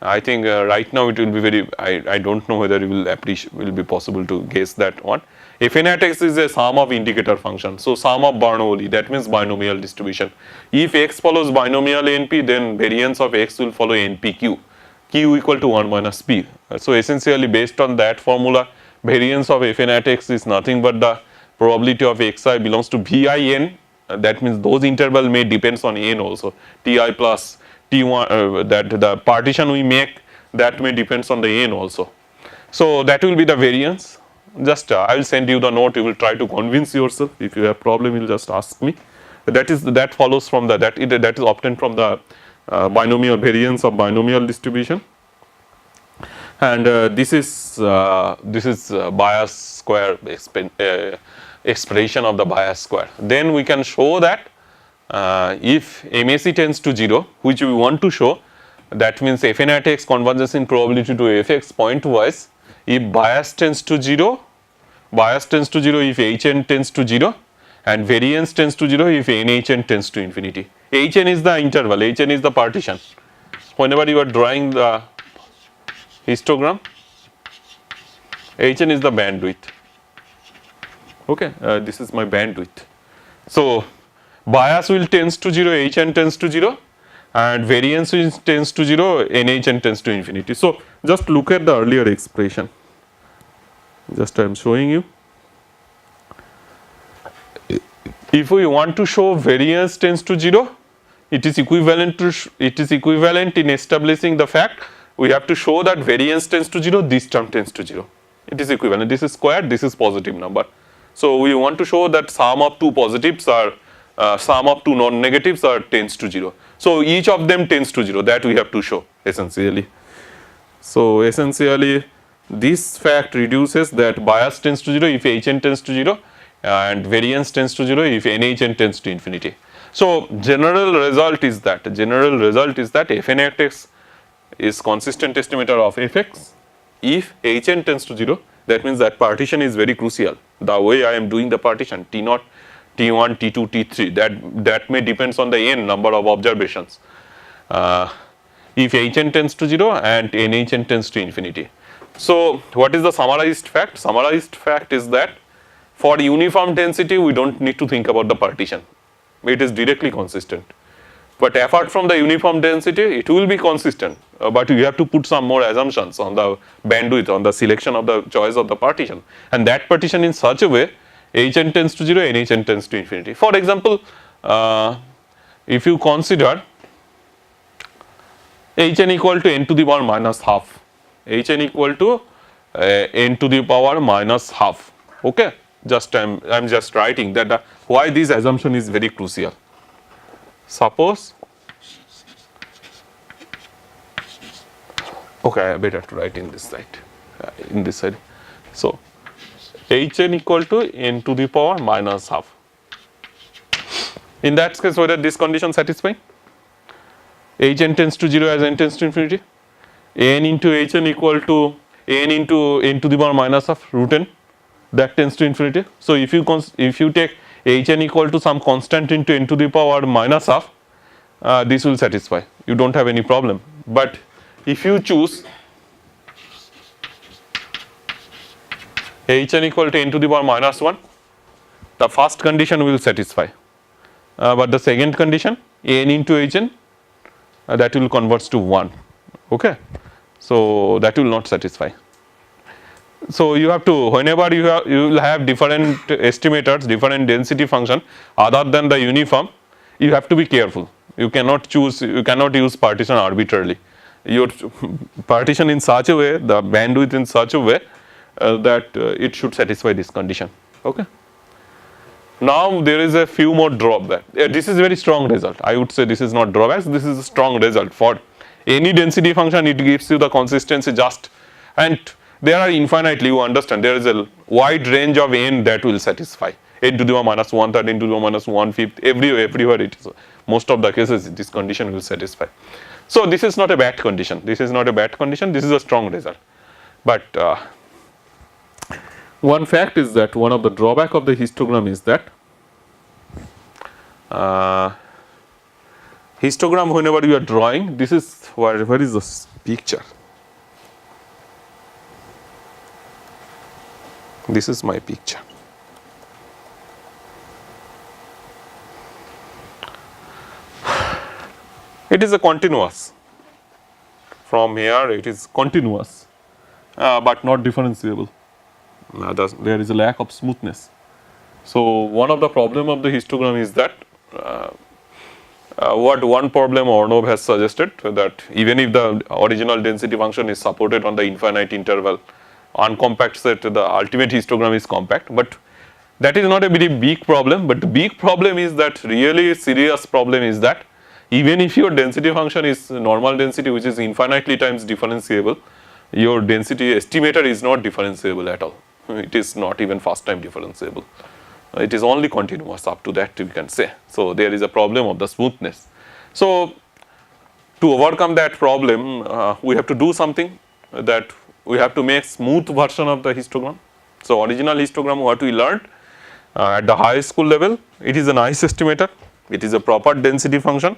I think right now it will be very, I don't know whether it will be possible to guess that one. Fn at x is a sum of indicator function. So, sum of Bernoulli, that means binomial distribution. If x follows binomial NP, then variance of x will follow NPQ, q equal to 1 minus p. So, essentially based on that formula, variance of Fn at x is nothing but the probability of xi belongs to VIN. That means those interval may depends on n also, Ti plus T1, that the partition we make, that may depends on the n also. So, that will be the variance. Just I will send you the note, you will try to convince yourself. If you have problem, you will just ask me. That follows from that is obtained from the binomial variance of binomial distribution, and this is bias square expression of the bias square. Then we can show that if MAC tends to 0, which we want to show, that means Fn at x converges in probability to Fx pointwise. If bias tends to 0, if Hn tends to 0, and variance tends to 0 if NHN tends to infinity. Hn is the interval, Hn is the partition. Whenever you are drawing the histogram, Hn is the bandwidth. Okay, this is my bandwidth. So, bias will tends to 0, Hn tends to 0, and variance tends to 0, NHN tends to infinity. So, just look at the earlier expression. Just I am showing you. If we want to show variance tends to 0, it is equivalent in establishing the fact we have to show that variance tends to 0, this term tends to 0. It is equivalent. This is squared, this is positive number. So, we want to show that sum of two positives are sum of two non-negatives tends to 0. So each of them tends to 0, that we have to show essentially. So essentially this fact reduces that bias tends to 0 if Hn tends to 0 and variance tends to 0 if Nhn tends to infinity. So general result is that Fnx is consistent estimator of Fx if Hn tends to 0. That means that partition is very crucial. The way I am doing the partition T0, T1, T2, T3, that may depends on the n number of observations. If Hn tends to 0 and Nhn tends to infinity. So what is the summarized fact? Summarized fact is that for uniform density we don't need to think about the partition. It is directly consistent. But apart from the uniform density, it will be consistent. But you have to put some more assumptions on the bandwidth, on the selection of the choice of the partition. And that partition in such a way, Hn tends to 0, Nhn tends to infinity. For example, if you consider Hn equal to n to the power minus half, Hn equal to n to the power minus half. Okay, just I'm just writing that why this assumption is very crucial. Suppose, okay, I better to write in this side, So Hn equal to n to the power minus half. In that case, whether this condition satisfying? Hn tends to 0 as n tends to infinity. N into Hn equal to n into n to the power minus half root n, that tends to infinity. So if you take Hn equal to some constant into n to the power minus half, this will satisfy. You don't have any problem. But if you choose Hn equal to n to the power minus 1, the first condition will satisfy. But the second condition, n into Hn, that will converts to 1. Okay, so that will not satisfy. So you have to, whenever you will have different estimators, different density function other than the uniform, you have to be careful. You cannot use partition arbitrarily. Your partition in such a way, the bandwidth in such a way that it should satisfy this condition. Okay. Now there is a few more drawbacks. This is a very strong result. I would say this is not drawbacks. This is a strong result for any density function. It gives you the consistency just, and there are infinitely, you understand, there is a wide range of n that will satisfy. N to the power minus 1/3, n to the power minus 1/5, everywhere it is. Most of the cases this condition will satisfy. So this is not a bad condition. This is not a bad condition. This is a strong result. But one fact is that one of the drawback of the histogram is that histogram, whenever you are drawing, this is where is this picture? This is my picture. It is a continuous. From here it is continuous, but not differentiable. There is a lack of smoothness. So one of the problem of the histogram is that what one problem Ornov has suggested, that even if the original density function is supported on the infinite interval, uncompact set, the ultimate histogram is compact, but that is not a very big problem. But the big problem is that, really serious problem is that even if your density function is normal density, which is infinitely times differentiable, your density estimator is not differentiable at all. It is not even first time differentiable. It is only continuous up to that, we can say. So there is a problem of the smoothness. So to overcome that problem, we have to do something, that we have to make smooth version of the histogram. So original histogram, what we learned at the high school level, it is a nice estimator. It is a proper density function.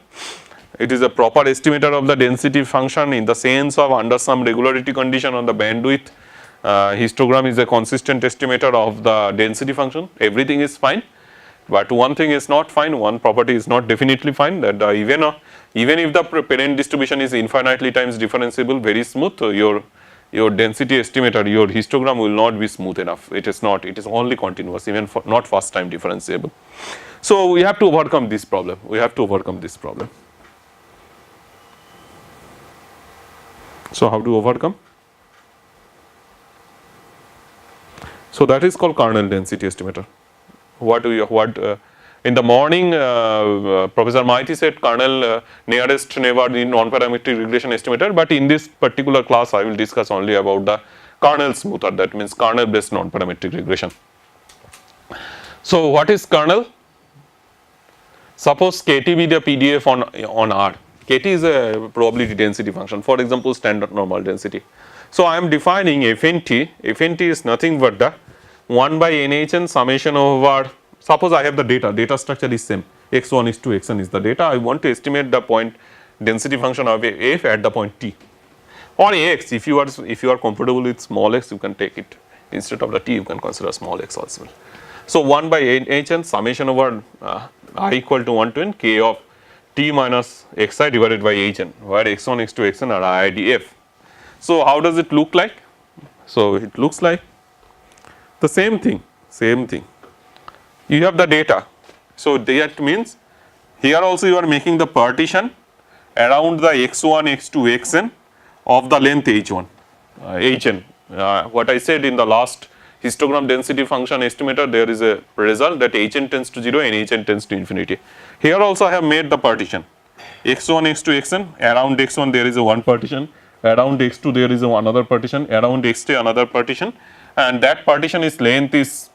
It is a proper estimator of the density function in the sense of under some regularity condition on the bandwidth. Histogram is a consistent estimator of the density function. Everything is fine, but one thing is not fine. One property is not definitely fine, that even if the parent distribution is infinitely times differentiable, very smooth, your density estimator, your histogram will not be smooth enough. It is not. It is only continuous, even for not first time differentiable. So we have to overcome this problem. So how to overcome? So that is called kernel density estimator. In the morning, Professor Maiti said kernel nearest neighbor in non-parametric regression estimator, but in this particular class I will discuss only about the kernel smoother, that means kernel based non-parametric regression. So what is kernel? Suppose KT be the PDF on R. KT is a probability density function, for example standard normal density. So I am defining FNT. FNT is nothing but the 1 by NHN summation over, suppose I have the data structure is same, x1 is to xn is the data. I want to estimate the point density function of f at the point t, or x. If you are comfortable with small x, you can take it instead of the t, you can consider small x also. So 1 by NHN summation over I equal to 1 to n k of t minus xi divided by hn, where x1 x2 xn are IIDF. So how does it look like? So it looks like the same thing. You have the data. So that means here also you are making the partition around the x1 x2 xn of the length h1 hn. What I said in the last histogram density function estimator, there is a result that hn tends to 0 and hn tends to infinity. Here also I have made the partition x1 x2 xn, around x1 there is a one partition, around x2 there is a another partition, around x3 another partition, and that partition is length is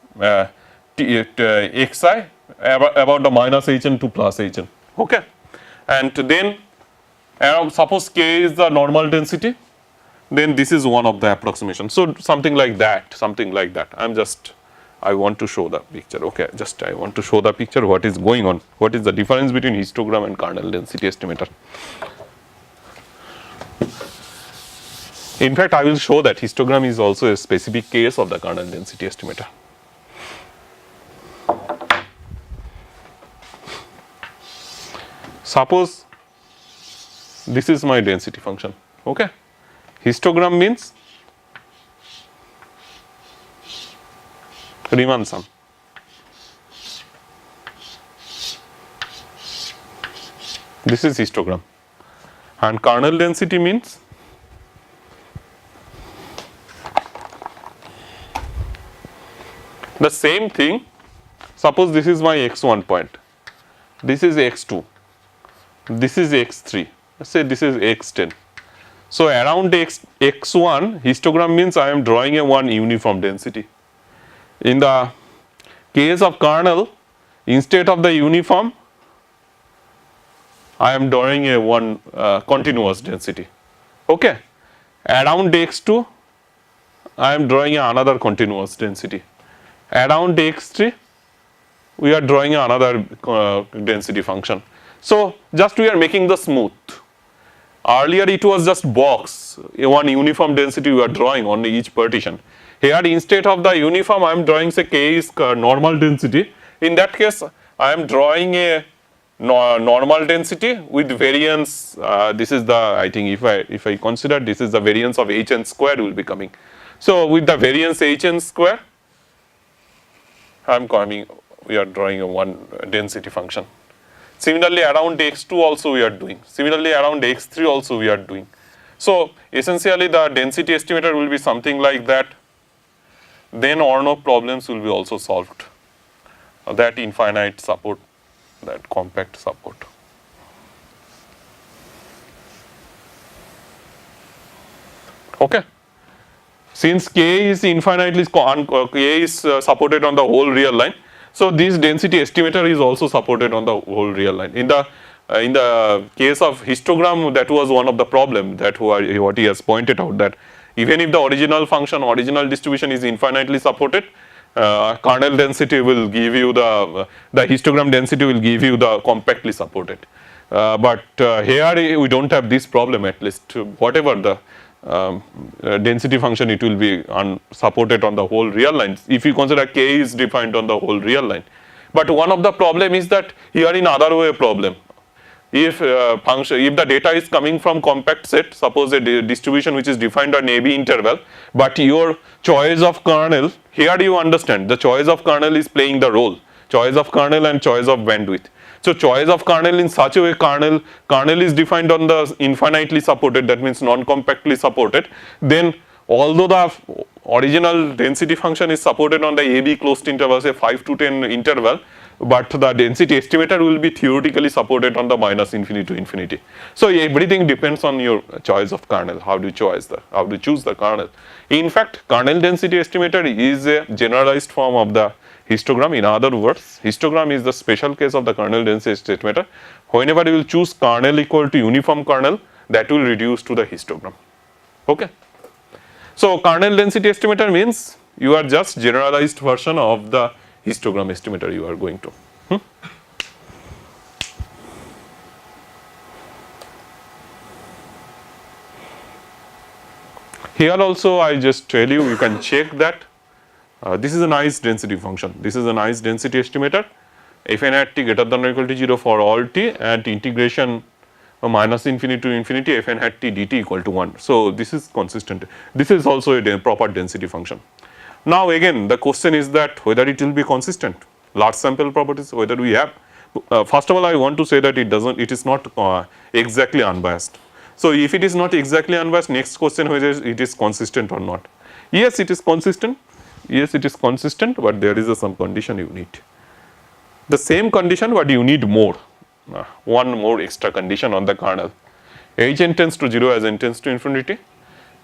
xi about the minus hn to plus hn, okay. And then suppose k is the normal density, then this is one of the approximation. So something like that. I want to show the picture, okay. Just I want to show the picture what is going on, what is the difference between histogram and kernel density estimator. In fact, I will show that histogram is also a specific case of the kernel density estimator. Suppose this is my density function, okay. Histogram means Riemann sum. This is histogram, and kernel density means the same thing. Suppose this is my x1 point, this is x2, this is x3, let's say this is x10. So around x1 histogram means I am drawing a one uniform density. In the case of kernel, instead of the uniform, I am drawing a one continuous density, okay. Around x2 I am drawing another continuous density. Around x3 we are drawing another density function. So just we are making the smooth. Earlier it was just box, one uniform density we are drawing on each partition. Here instead of the uniform I am drawing, say k is normal density. In that case I am drawing a normal density with variance. This is the, I think if I consider, this is the variance of hn square will be coming. So with the variance hn square we are drawing a one density function. Similarly around x2 also we are doing, similarly around x3 also we are doing. So essentially the density estimator will be something like that. Then Ornov problems will be also solved, that infinite support, that compact support. Okay. Since k is infinitely k is supported on the whole real line, so this density estimator is also supported on the whole real line. In the case of histogram, that was one of the problem, that what he has pointed out, that even if the original function, original distribution is infinitely supported, kernel density will give you the histogram density will give you the compactly supported. But here we don't have this problem, at least whatever the density function, it will be supported on the whole real line if you consider k is defined on the whole real line. But one of the problem is that here in other way problem, if if the data is coming from compact set, suppose a distribution which is defined on AB interval, but your choice of kernel, here you understand the choice of kernel is playing the role, choice of kernel and choice of bandwidth. So choice of kernel in such a way, kernel is defined on the infinitely supported, that means non-compactly supported. Then although the original density function is supported on the AB closed interval, say 5 to 10 interval, but the density estimator will be theoretically supported on the minus infinity to infinity. So everything depends on your choice of kernel, how do you choose the kernel. In fact, kernel density estimator is a generalized form of the histogram. In other words, histogram is the special case of the kernel density estimator. Whenever you will choose kernel equal to uniform kernel, that will reduce to the histogram. Okay. So kernel density estimator means you are just generalized version of the histogram estimator you are going to. Here also I just tell you, you can check that this is a nice density function. This is a nice density estimator. Fn at t greater than or equal to 0 for all t and integration minus infinity to infinity fn hat t dt equal to 1. So this is consistent. This is also a proper density function. Now again the question is that whether it will be consistent. Large sample properties, whether we have. First of all, I want to say that it is not exactly unbiased. So if it is not exactly unbiased, next question whether it is consistent or not. Yes, it is consistent. Yes, it is consistent, but there is some condition you need. The same condition, but you need more. One more extra condition on the kernel. Hn tends to 0 as n tends to infinity.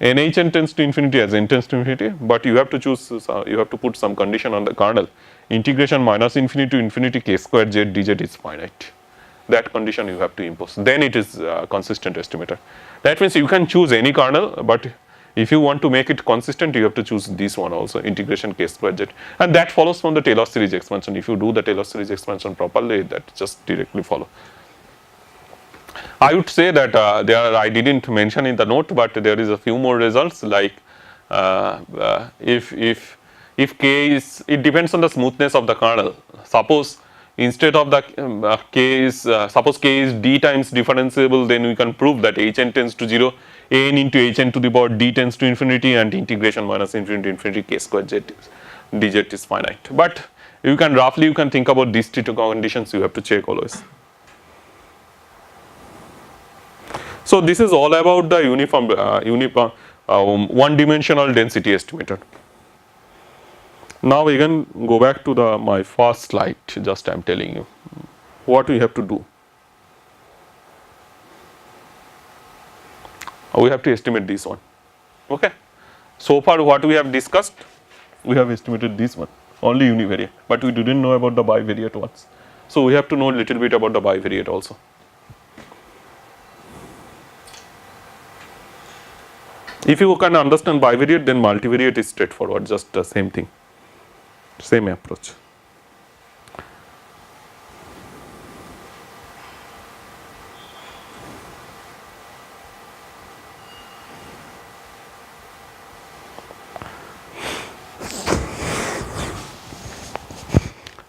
Nhn tends to infinity as n tends to infinity, but you have to choose, you have to put some condition on the kernel. Integration minus infinity to infinity k square z dz is finite. That condition you have to impose. Then it is consistent estimator. That means you can choose any kernel, but if you want to make it consistent, you have to choose this one also, integration k square z. And that follows from the Taylor series expansion. If you do the Taylor series expansion properly, that just directly follow. I would say that I didn't mention in the note, but there is a few more results like if k is, it depends on the smoothness of the kernel. Suppose instead of the suppose k is d times differentiable, then we can prove that hn tends to 0, n into hn to the power d tends to infinity, and integration minus infinity to infinity k square z dz is finite. But you can roughly you can think about these two conditions, you have to check always. So this is all about the uniform one dimensional density estimator. Now we can go back to my first slide. Just I am telling you what we have to do. We have to estimate this one. Okay. So far what we have discussed, we have estimated this one, only univariate, but we didn't know about the bivariate ones. So we have to know a little bit about the bivariate also. If you can understand bivariate, then multivariate is straightforward, just the same thing, same approach.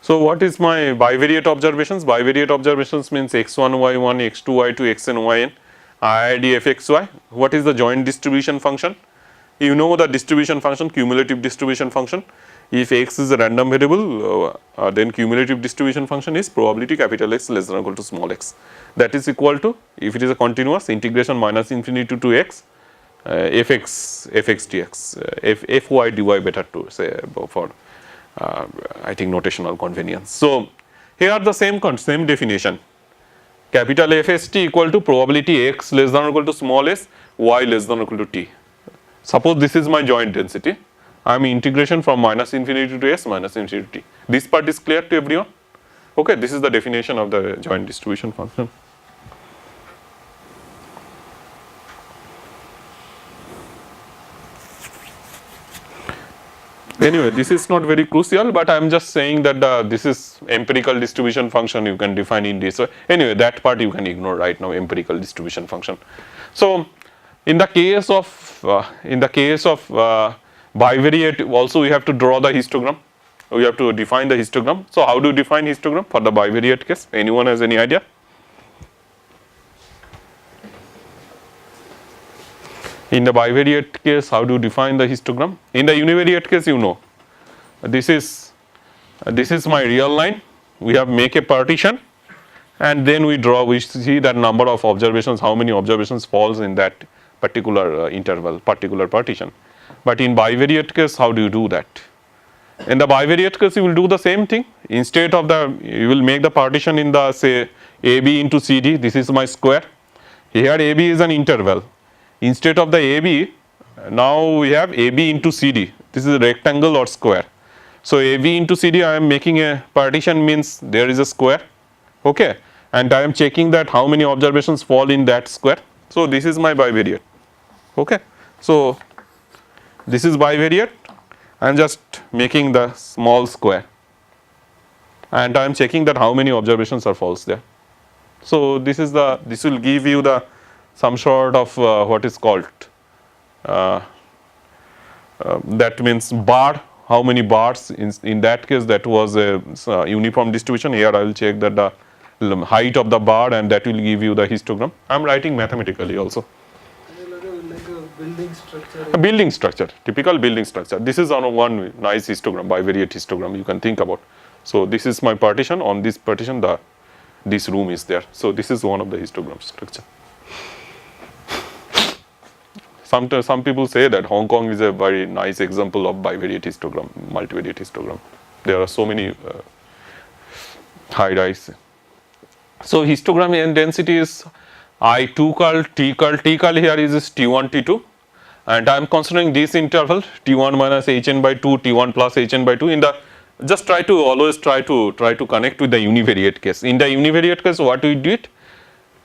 So what is my bivariate observations? Bivariate observations means x1, y1, x2, y2, xn, yn, IID fxy. What is the joint distribution function? You know the distribution function, cumulative distribution function. If x is a random variable, then cumulative distribution function is probability capital X less than or equal to small x. That is equal to, if it is a continuous, integration minus infinity to x fx dx, fy dy better to say for I think notational convenience. So here are the same definition. Capital Fst equal to probability x less than or equal to small s, y less than or equal to t. Suppose this is my joint density. I am integration from minus infinity to s minus infinity to t. This part is clear to everyone? Okay, this is the definition of the joint distribution function. Anyway, this is not very crucial, but I am just saying that this is empirical distribution function, you can define in this way. Anyway, that part you can ignore right now, empirical distribution function. So in the case of bivariate, also we have to draw the histogram. We have to define the histogram. So how do you define histogram for the bivariate case? Anyone has any idea? In the bivariate case, how do you define the histogram? In the univariate case, you know, this is my real line. We have make a partition, and then we see that number of observations, how many observations falls in that particular interval, particular partition. But in bivariate case, how do you do that? In the bivariate case, you will do the same thing. Instead of the, you will make the partition in the say AB into CD. This is my square. Here AB is an interval. Instead of the AB, now we have AB into CD. This is a rectangle or square. So AB into CD, I am making a partition, means there is a square, okay, and I am checking that how many observations fall in that square. So this is my bivariate, okay. So this is bivariate. I am just making the small square, and I am checking that how many observations are false there. So this is the, this will give you the some sort of what is called that means bar. How many bars in that case, that was a uniform distribution. Here I will check that the height of the bar, and that will give you the histogram. I am writing mathematically also. Like a building structure. A building structure, typical building structure. This is on one nice histogram, bivariate histogram you can think about. So this is my partition. On this partition, this room is there. So this is one of the histogram structure. Some people say that Hong Kong is a very nice example of bivariate histogram, multivariate histogram. There are so many high rise. So histogram and density is I2 curl, T curl. T curl here is T1, T2, and I am considering this interval T1 minus Hn by 2, T1 plus Hn by 2. In the, just try to always try to connect with the univariate case. In the univariate case, what we did?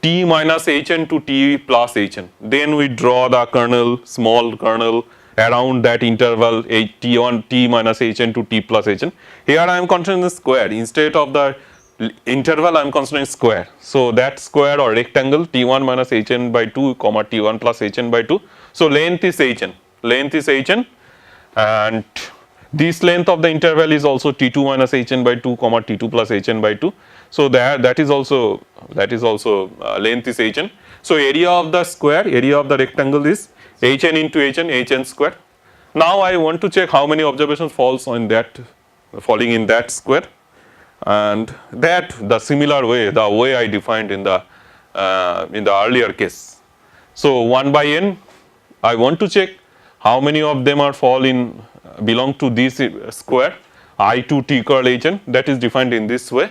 T minus Hn to T plus Hn. Then we draw the kernel, small kernel around that interval T1, T minus Hn to T plus Hn. Here I am considering the square. Instead of the interval, I am considering square. So that square or rectangle T1 minus Hn by 2 comma T1 plus Hn by 2. So length is Hn. Length is Hn, and this length of the interval is also T2 minus Hn by 2 comma T2 plus Hn by 2. So that is also length is Hn. So area of the square, area of the rectangle is Hn into Hn square. Now I want to check how many observations falls on that, falling in that square, and that the similar way, the way I defined in the earlier case. So 1 by n, I want to check how many of them are fall in belong to this square I2 T curl Hn, that is defined in this way.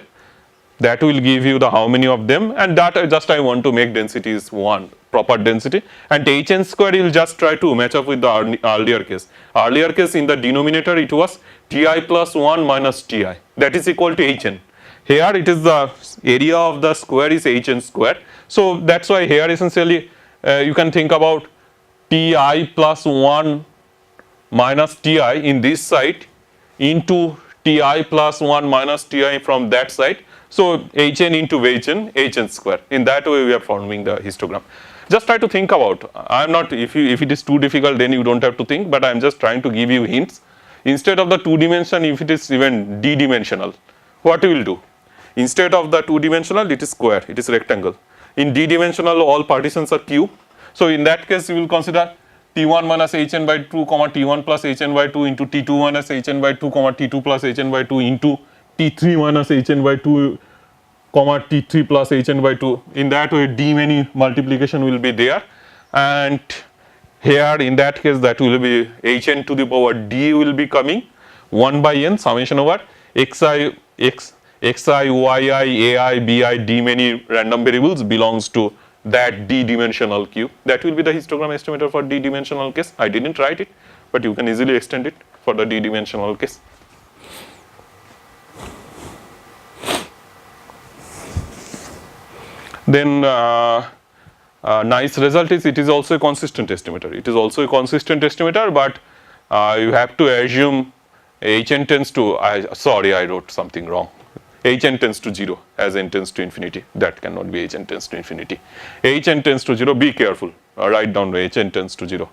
That will give you the how many of them, and that just I want to make density is 1, proper density, and Hn square you will just try to match up with the earlier case. Earlier case, in the denominator it was Ti plus 1 minus Ti, that is equal to Hn. Here it is the area of the square is Hn square. So that's why here essentially you can think about Ti plus 1 minus Ti in this side into Ti plus 1 minus Ti from that side. So Hn into Hn square. In that way we are forming the histogram. Just try to think about. I am not, if it is too difficult, then you don't have to think, but I am just trying to give you hints. Instead of the 2 dimension, if it is even d dimensional, what you will do? Instead of the 2 dimensional, it is square, it is rectangle. In d dimensional, all partitions are cube. So in that case, you will consider T1 minus Hn by 2 comma T1 plus Hn by 2 into T2 minus Hn by 2 comma T2 plus Hn by 2 into T3 minus Hn by 2 comma T3 plus Hn by 2. In that way, d many multiplication will be there, and here in that case that will be Hn to the power d will be coming 1 by n summation over xi, yi, ai, bi, d many random variables belongs to that d dimensional cube. That will be the histogram estimator for d dimensional case. I didn't write it, but you can easily extend it for the d dimensional case. Then nice result is it is also a consistent estimator. It is also a consistent estimator, but you have to assume Hn tends to, I wrote something wrong. Hn tends to 0 as n tends to infinity. That cannot be Hn tends to infinity. Hn tends to 0, be careful, write down Hn tends to 0.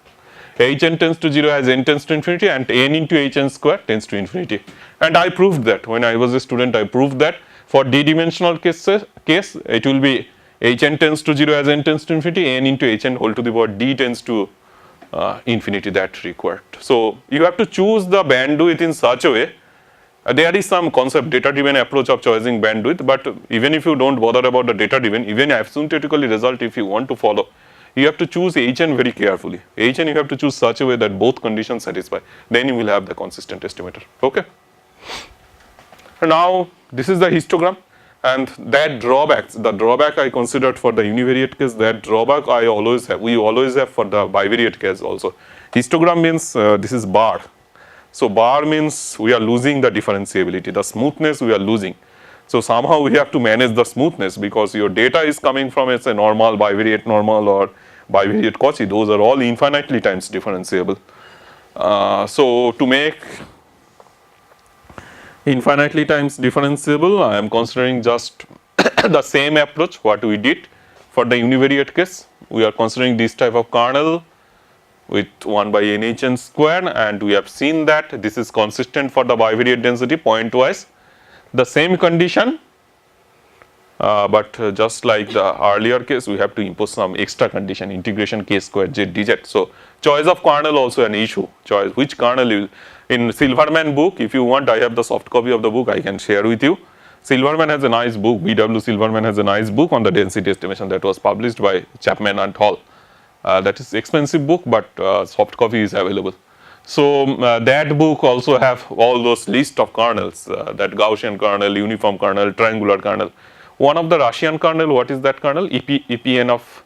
Hn tends to 0 as n tends to infinity, and n into Hn square tends to infinity. And I proved that when I was a student. I proved that for d dimensional case it will be Hn tends to 0 as n tends to infinity, n into Hn whole to the power d tends to infinity, that required. So you have to choose the bandwidth in such a way. There is some concept data driven approach of choosing bandwidth, but even if you don't bother about the data driven, even asymptotically result if you want to follow, you have to choose Hn very carefully. Hn you have to choose such a way that both conditions satisfy. Then you will have the consistent estimator. Okay. Now this is the histogram, and that drawbacks, the drawback I considered for the univariate case, that drawback I always have, we always have for the bivariate case also. Histogram means this is bar. So bar means we are losing the differentiability, the smoothness we are losing. So somehow we have to manage the smoothness, because your data is coming from, it's a normal, bivariate normal or bivariate Cauchy, those are all infinitely times differentiable. So to make infinitely times differentiable, I am considering just the same approach what we did for the univariate case. We are considering this type of kernel with 1 by nhn square, and we have seen that this is consistent for the bivariate density pointwise. The same condition, but just like the earlier case, we have to impose some extra condition, integration k square z dz. So choice of kernel also an issue. Choice which kernel you, in Silverman book, if you want, I have the soft copy of the book, I can share with you. Silverman has a nice book, BW Silverman has a nice book on the density estimation that was published by Chapman and Hall. That is expensive book, but soft copy is available. So that book also have all those list of kernels, that Gaussian kernel, uniform kernel, triangular kernel. One of the Russian kernel, what is that kernel? EPN of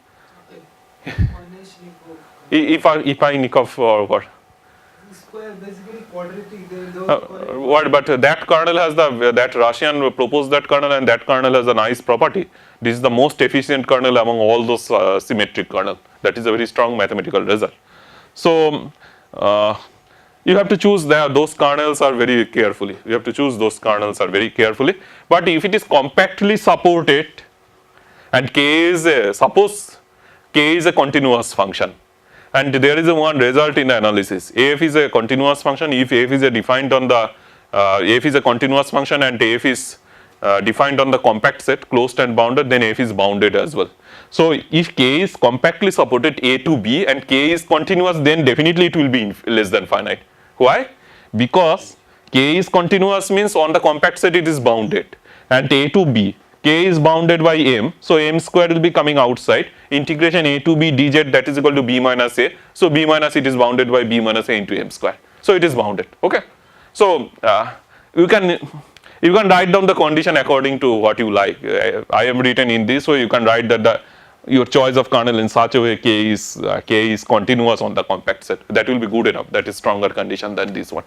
Ipainikov or what? Square, basically quadratic. What? But that kernel has the, that Russian proposed that kernel, and that kernel has a nice property. This is the most efficient kernel among all those symmetric kernel. That is a very strong mathematical result. So you have to choose those kernels are very carefully. You have to choose those kernels are very carefully. But if it is compactly supported, and k is a, suppose k is a continuous function, and there is a one result in the analysis. F is a continuous function. If f is a defined on the f is a continuous function and f is defined on the compact set, closed and bounded, then f is bounded as well. So if k is compactly supported a to b and k is continuous, then definitely it will be less than finite. Why? Because k is continuous means on the compact set it is bounded, and a to b, k is bounded by m, so m square will be coming outside, integration a to b dz, that is equal to b minus a, so b minus it is bounded by b minus a into m square, so it is bounded. Okay. So you can write down the condition according to what you like. I am written in this way. You can write that your choice of kernel in such a way k is continuous on the compact set. That will be good enough. That is stronger condition than this one.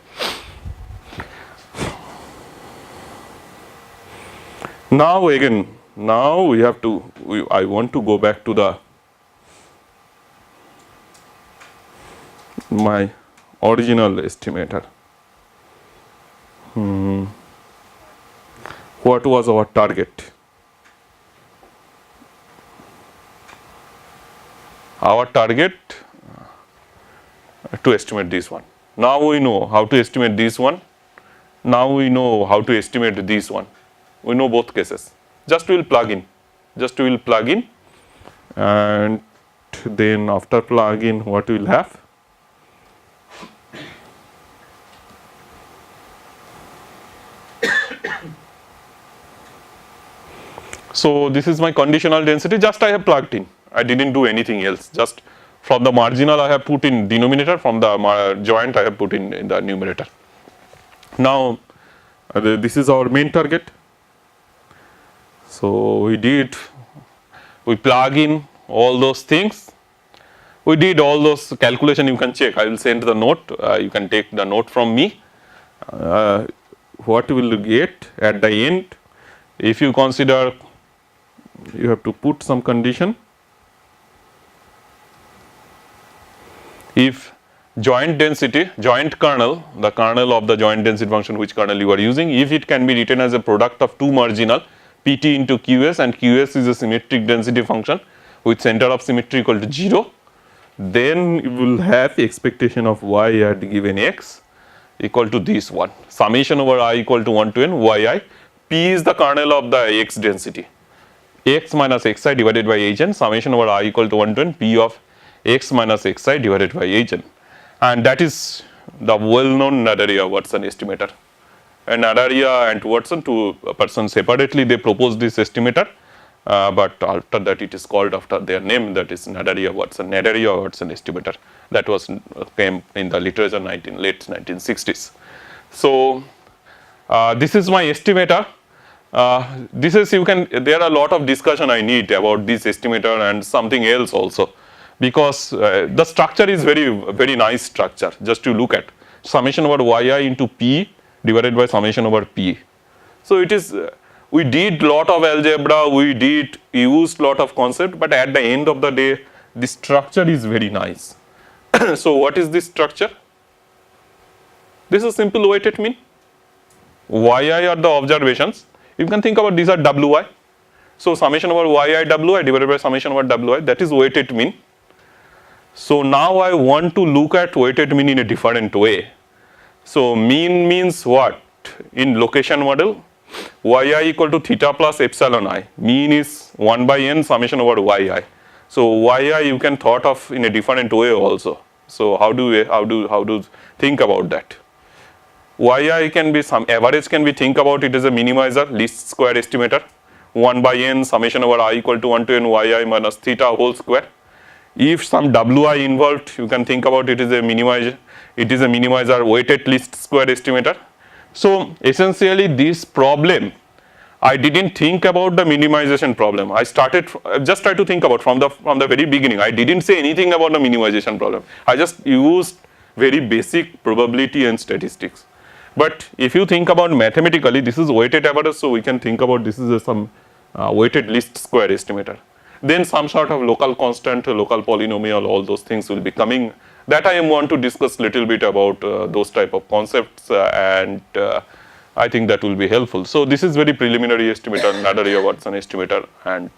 Now again, now we have to. I want to go back to my original estimator. What was our target? Our target to estimate this one. Now we know how to estimate this one. Now we know how to estimate this one. We know both cases. Just we will plug in. Just we will plug in, and then after plug in, what we will have? So this is my conditional density, just I have plugged in. I didn't do anything else. Just from the marginal I have put in denominator, from the joint I have put in the numerator. Now this is our main target. So we plug in all those things. We did all those calculation, you can check. I will send the note, you can take the note from me. What we will get at the end, if you consider, you have to put some condition. If joint density, joint kernel, the kernel of the joint density function, which kernel you are using, if it can be written as a product of two marginal, pt into qs, and qs is a symmetric density function with center of symmetry equal to 0, then you will have expectation of y at given x equal to this one, summation over I equal to 1 to n yi. P is the kernel of the x density, x minus xi divided by hn, summation over I equal to 1 to n p of x minus xi divided by hn, and that is the well known Nadaria-Watson estimator. And Nadaria and Watson, two persons separately, they proposed this estimator, but after that it is called after their name, that is Nadaria-Watson estimator. That was came in the literature late 1960s. So this is my estimator. This is there are a lot of discussion I need about this estimator and something else also, because the structure is very nice structure. Just to look at summation over yi into p divided by summation over p. So it is we did lot of algebra, we used lot of concept, but at the end of the day the structure is very nice. So what is this structure? This is simple weighted mean. Yi are the observations. You can think about these are wi. So summation over yi wi divided by summation over wi, that is weighted mean. So now I want to look at weighted mean in a different way. So mean means what? In location model, yi equal to theta plus epsilon I. Mean is 1 by n summation over yi. So yi you can thought of in a different way also. So how do think about that? Yi can be some average, can be think about it as a minimizer, least square estimator. 1 by n summation over I equal to 1 to n yi minus theta whole square. If some wi involved, you can think about it as a minimizer. It is a minimizer weighted least square estimator. So essentially this problem, I didn't think about the minimization problem. I just tried to think about from the very beginning. I didn't say anything about the minimization problem. I just used very basic probability and statistics. But if you think about mathematically, this is weighted average, so we can think about this is some weighted least square estimator. Then some sort of local constant, local polynomial, all those things will be coming. That I want to discuss little bit about those type of concepts, and I think that will be helpful. So this is very preliminary estimator, Nadaria-Watson estimator, and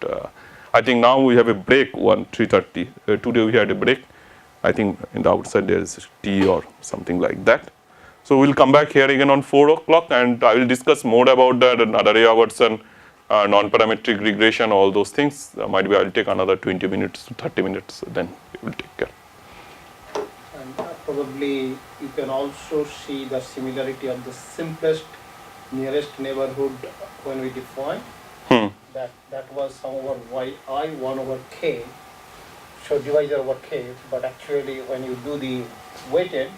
I think now we have a break 3:30. Today we had a break. I think in the outside there is tea or something like that. So we'll come back here again on 4 o'clock, and I will discuss more about the Nadaria-Watson non-parametric regression, all those things. Might be I will take another 20 minutes to 30 minutes, then we will take care. And probably you can also see the similarity of the simplest nearest neighborhood when we define. That was sum over yi 1 over k, so divisor over k, but actually when you do the weighted,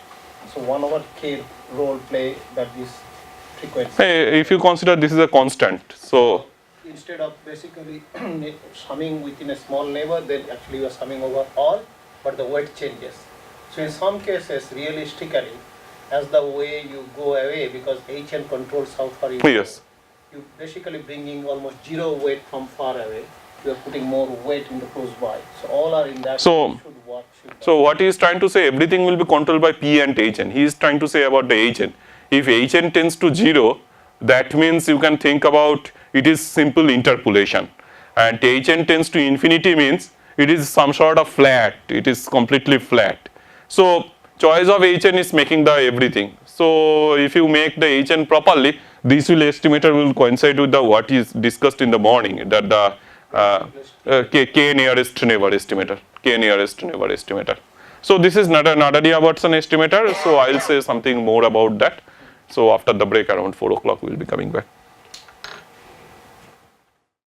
so 1 over k role play that is frequency. Hey, if you consider this is a constant, so instead of basically summing within a small neighbor, then actually you are summing over all, but the weight changes. So in some cases, realistically, as the way you go away, because Hn controls how far you go, you basically bringing almost zero weight from far away. You are putting more weight in the close by. So all are in that. So what he is trying to say, everything will be controlled by P and Hn. He is trying to say about the Hn. If Hn tends to 0, that means you can think about it is simple interpolation, and Hn tends to infinity means it is some sort of flat, it is completely flat. So choice of Hn is making the everything. So if you make the Hn properly, this estimator will coincide with the what is discussed in the morning, that the k nearest neighbor estimator. So this is Nadaria-Watson estimator. So I will say something more about that. So after the break around 4 o'clock we will be coming back.